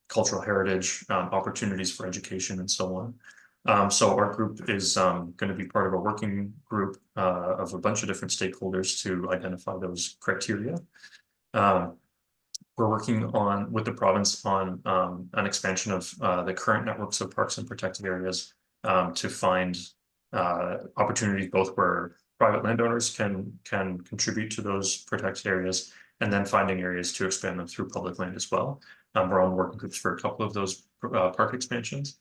cultural heritage, opportunities for education, and so on. So our group is going to be part of a working group of a bunch of different stakeholders to identify those criteria. We're working on with the province on an expansion of the current networks of parks and protected areas to find opportunities both where private landowners can contribute to those protected areas, and then finding areas to expand them through public land as well. We're on working groups for a couple of those park expansions.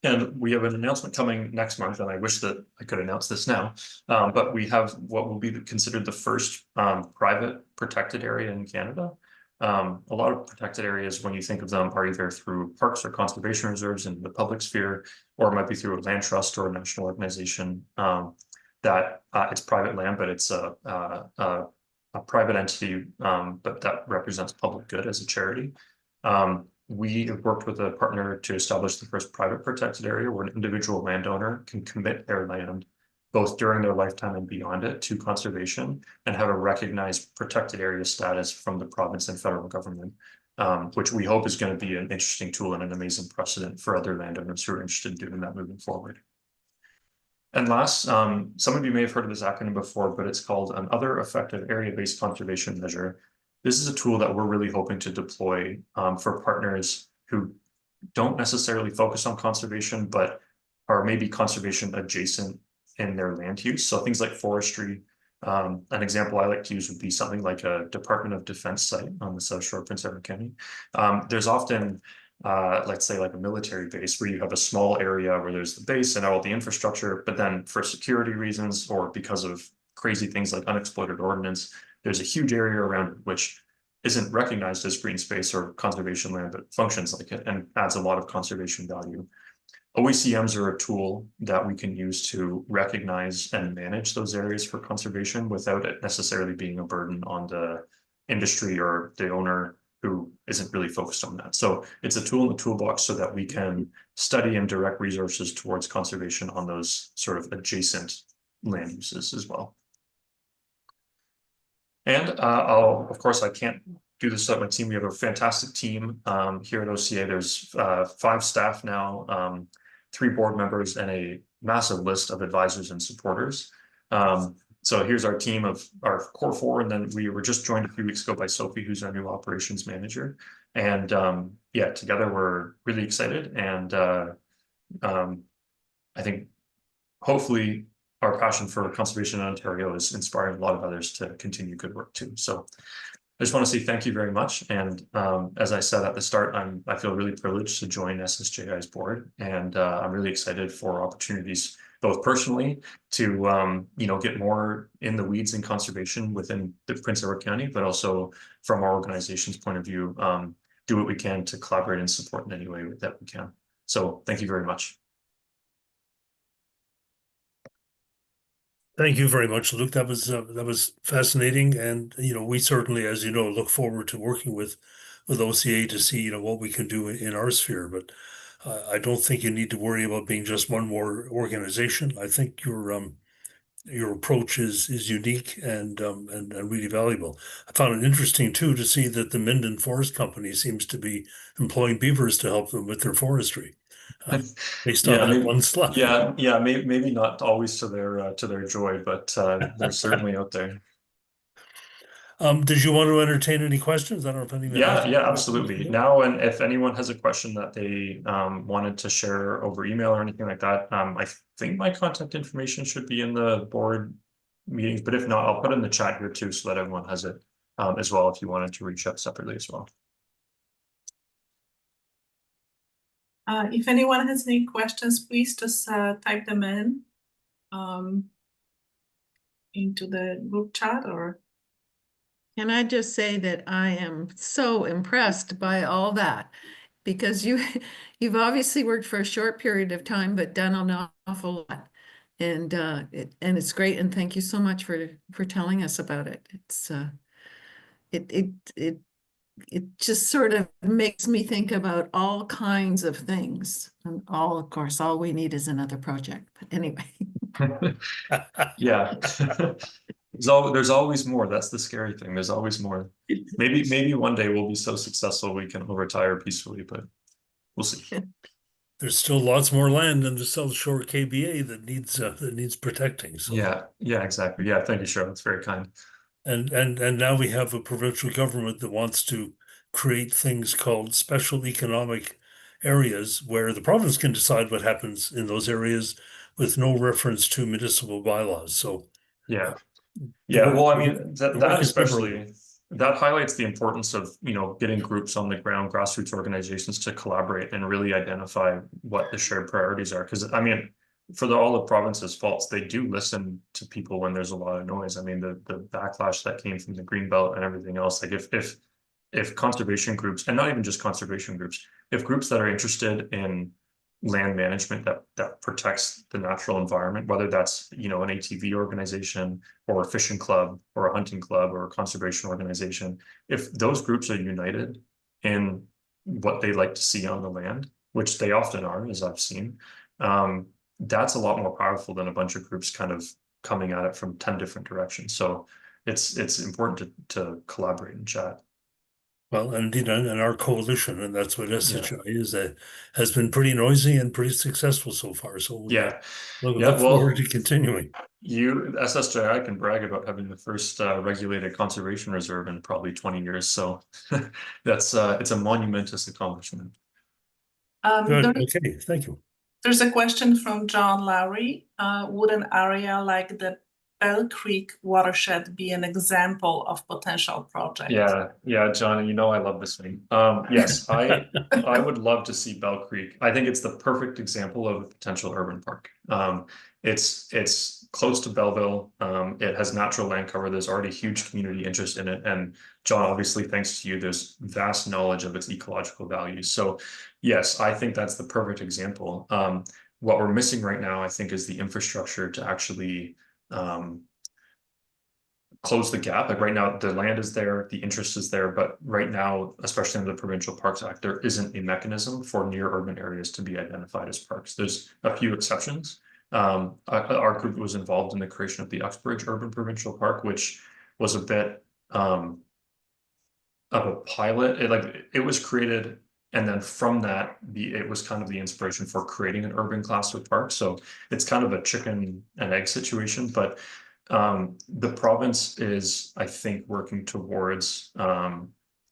And we have an announcement coming next month, and I wish that I could announce this now, but we have what will be considered the first private protected area in Canada. A lot of protected areas, when you think of them, are either through parks or conservation reserves in the public sphere, or it might be through a land trust or a national organization that it's private land, but it's a private entity, but that represents public good as a charity. We have worked with a partner to establish the first private protected area where an individual landowner can commit their land both during their lifetime and beyond it to conservation and have a recognized protected area status from the province and federal government, which we hope is going to be an interesting tool and an amazing precedent for other landowners who are interested in doing that moving forward. And last, some of you may have heard of this acronym before, but it's called an Other Effective Area-Based Conservation Measure. This is a tool that we're really hoping to deploy for partners who don't necessarily focus on conservation, but are maybe conservation adjacent in their land use. So things like forestry. An example I like to use would be something like a Department of Defense site on the South Shore of Prince Edward County. There's often, let's say, like a military base where you have a small area where there's the base and all the infrastructure, but then for security reasons or because of crazy things like unexploded ordnance, there's a huge area around it which isn't recognized as green space or conservation land, but functions like it and adds a lot of conservation value. OECMs are a tool that we can use to recognize and manage those areas for conservation without it necessarily being a burden on the industry or the owner who isn't really focused on that. So it's a tool in the toolbox so that we can study and direct resources towards conservation on those sort of adjacent land uses as well. And of course, I can't do this without my team. We have a fantastic team here at OCA. There's 5 staff now, 3 board members, and a massive list of advisors and supporters. So here's our team of our core 4, and then we were just joined a few weeks ago by Sophie, who's our new operations manager. And yeah, together we're really excited, and I think hopefully our passion for conservation in Ontario is inspiring a lot of others to continue good work too. So I just want to say thank you very much. And as I said at the start, I feel really privileged to join SSJI's board, and I'm really excited for opportunities, both personally to get more in the weeds in conservation within the Prince Edward County, but also from our organization's point of view, do what we can to collaborate and support in any way that we can. So thank you very much. Thank you very much, Luke. That was fascinating, and we certainly, as you know, look forward to working with OCA to see what we can do in our sphere. But I don't think you need to worry about being just one more organization. I think your approach is unique and really valuable. I found it interesting too to see that the Minden Forest Company seems to be employing beavers to help them with their forestry. Based on that one slide. Yeah, maybe not always to their joy, but they're certainly out there. Did you want to entertain any questions? I don't know if anyone has Yeah, absolutely. Now, and if anyone has a question that they wanted to share over email or anything like that, I think my contact information should be in the board meetings, but if not, I'll put it in the chat here too, so that everyone has it as well if you wanted to reach out separately as well. If anyone has any questions, please just type them in into the group chat. Or can I just say that I am so impressed by all that, because you've obviously worked for a short period of time, but done an awful lot, and it's great. And thank you so much for telling us about it. It's it just sort of makes me think about all kinds of things, and of course, all we need is another project. But anyway. Yeah. There's always more. That's the scary thing. There's always more. Maybe one day we'll be so successful we can all retire peacefully, but we'll see. There's still lots more land in the South Shore KBA that needs protecting. So yeah, exactly. Yeah, thank you, Cheryl. That's very kind. And now we have a provincial government that wants to create things called special economic areas, where the province can decide what happens in those areas with no reference to municipal bylaws. So yeah, well, I mean, that especially, that highlights the importance of getting groups on the ground, grassroots organizations, to collaborate and really identify what the shared priorities are. Because I mean, for all the province's faults, they do listen to people when there's a lot of noise. I mean, the backlash that came from the Greenbelt and everything else, like if conservation groups, and not even just conservation groups, if groups that are interested in land management that protects the natural environment, whether that's an ATV organization or a fishing club or a hunting club or a conservation organization, if those groups are united in what they like to see on the land, which they often are, as I've seen, that's a lot more powerful than a bunch of groups kind of coming at it from 10 different directions. So it's important to collaborate and chat. Well, and and our coalition, and that's what SHI is, has been pretty noisy and pretty successful so far. So look forward to continuing. SSJI can brag about having the first regulated conservation reserve in probably 20 years. So it's a monumentous accomplishment. Good. Okay, thank you. There's a question from John Lowry. Would an area like the Bell Creek watershed be an example of potential project? Yeah, John, I love this thing. Yes, I would love to see Bell Creek. I think it's the perfect example of a potential urban park. It's close to Belleville. It has natural land cover. There's already huge community interest in it. And John, obviously, thanks to you, there's vast knowledge of its ecological values. So yes, I think that's the perfect example. What we're missing right now, I think, is the infrastructure to actually close the gap. Like right now, the land is there, the interest is there, but right now, especially under the Provincial Parks Act, there isn't a mechanism for near urban areas to be identified as parks. There's a few exceptions. Our group was involved in the creation of the Uxbridge Urban Provincial Park, which was a bit of a pilot. It was created, and then from that, it was kind of the inspiration for creating an urban cluster park. So it's kind of a chicken and egg situation, but the province is, I think, working towards an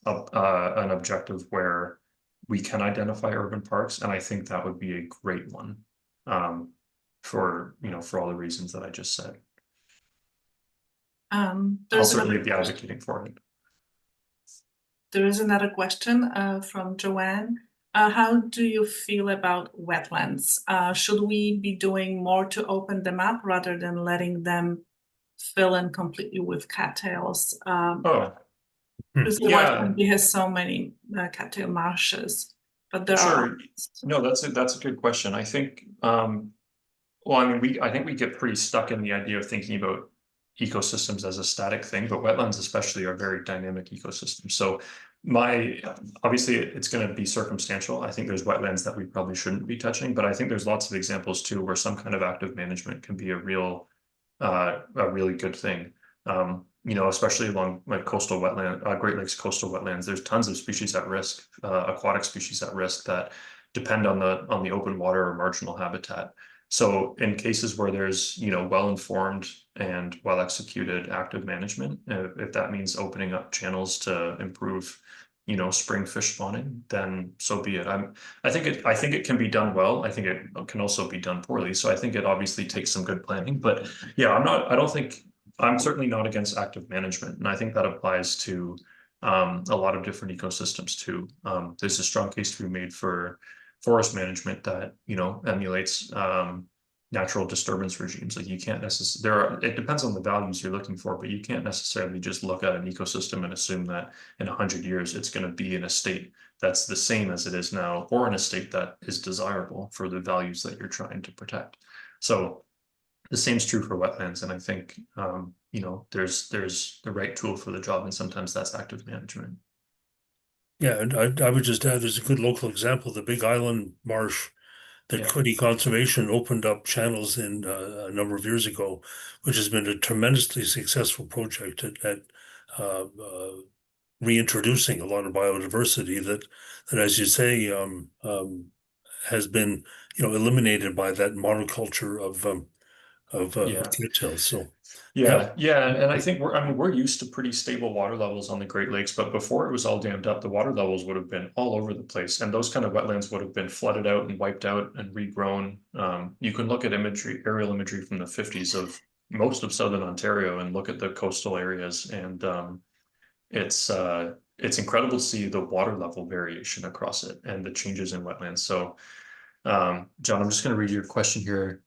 objective where we can identify urban parks, and I think that would be a great one for all the reasons that I just said. I'll certainly be advocating for it. There is another question from Joanne. How do you feel about wetlands? Should we be doing more to open them up rather than letting them fill in completely with cattails? Because the White Pine has so many cattail marshes, but there are. No, that's a good question. I think, well, I mean, I think we get pretty stuck in the idea of thinking about ecosystems as a static thing, but wetlands especially are very dynamic ecosystems. So obviously it's going to be circumstantial. I think there's wetlands that we probably shouldn't be touching, but I think there's lots of examples too where some kind of active management can be a really good thing. Especially along like coastal wetland, Great Lakes coastal wetlands, there's tons of species at risk, aquatic species at risk that depend on the open water or marginal habitat. So in cases where there's, well-informed and well-executed active management, if that means opening up channels to improve, spring fish spawning, then so be it. I think it can be done well. I think it can also be done poorly. So I think it obviously takes some good planning, but yeah, I'm certainly not against active management. And I think that applies to a lot of different ecosystems too. There's a strong case to be made for forest management that emulates natural disturbance regimes. Like you can't necessarily, it depends on the values you're looking for, but you can't necessarily just look at an ecosystem and assume that in 100 years it's going to be in a state that's the same as it is now, or in a state that is desirable for the values that you're trying to protect. So the same is true for wetlands, and I think there's the right tool for the job, and sometimes that's active management. Yeah, and I would just add, there's a good local example, the Big Island Marsh that Quinte Conservation opened up channels in a number of years ago, which has been a tremendously successful project at reintroducing a lot of biodiversity that as you say, has been eliminated by that monoculture of cattails. So yeah, and I think we're used to pretty stable water levels on the Great Lakes, but before it was all dammed up, the water levels would have been all over the place, and those kind of wetlands would have been flooded out and wiped out and regrown. You can look at aerial imagery from the 50s of most of southern Ontario and look at the coastal areas, and it's incredible to see the water level variation across it and the changes in wetlands. So, John, I'm just going to read your question here.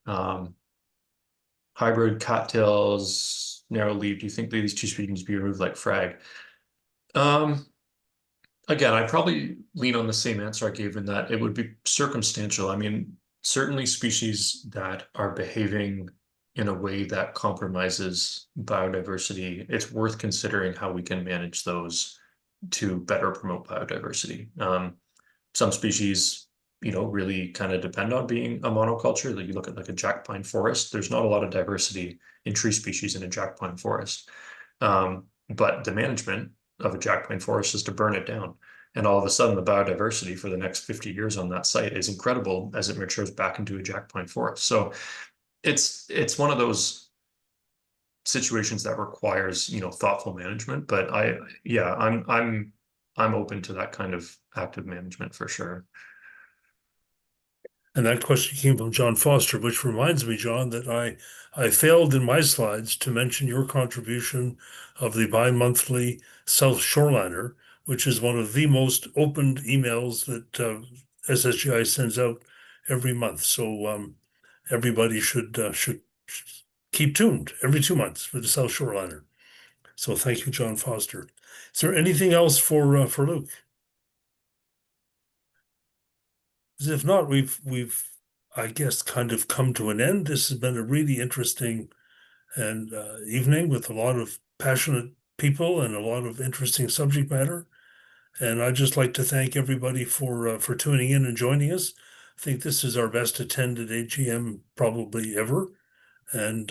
Hybrid cattails, narrow-leaved, do you think these two species be removed like frag? Again, I probably lean on the same answer I gave in that it would be circumstantial. I mean, certainly species that are behaving in a way that compromises biodiversity, it's worth considering how we can manage those to better promote biodiversity. Some species really kind of depend on being a monoculture. Like you look at like a jack pine forest, there's not a lot of diversity in tree species in a jack pine forest. But the management of a jack pine forest is to burn it down. And all of a sudden the biodiversity for the next 50 years on that site is incredible as it matures back into a jack pine forest. So it's one of those situations that requires, thoughtful management, but I'm open to that kind of active management for sure. And that question came from John Foster, which reminds me, John, that I failed in my slides to mention your contribution of the bi-monthly South Shoreliner, which is one of the most opened emails that SSGI sends out every month. So everybody should keep tuned every 2 months for the South Shoreliner. So thank you, John Foster. Is there anything else for Luke? If not, we've I guess kind of come to an end. This has been a really interesting and evening with a lot of passionate people and a lot of interesting subject matter. And I'd just like to thank everybody for tuning in and joining us. I think this is our best attended AGM probably ever, and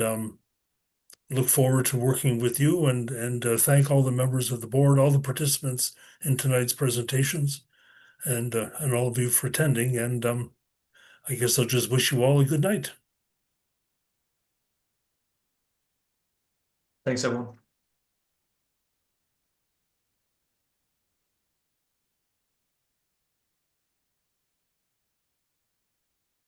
look forward to working with you and thank all the members of the board, all the participants in tonight's presentations, and all of you for attending. And I guess I'll just wish you all a good night. Thanks, everyone.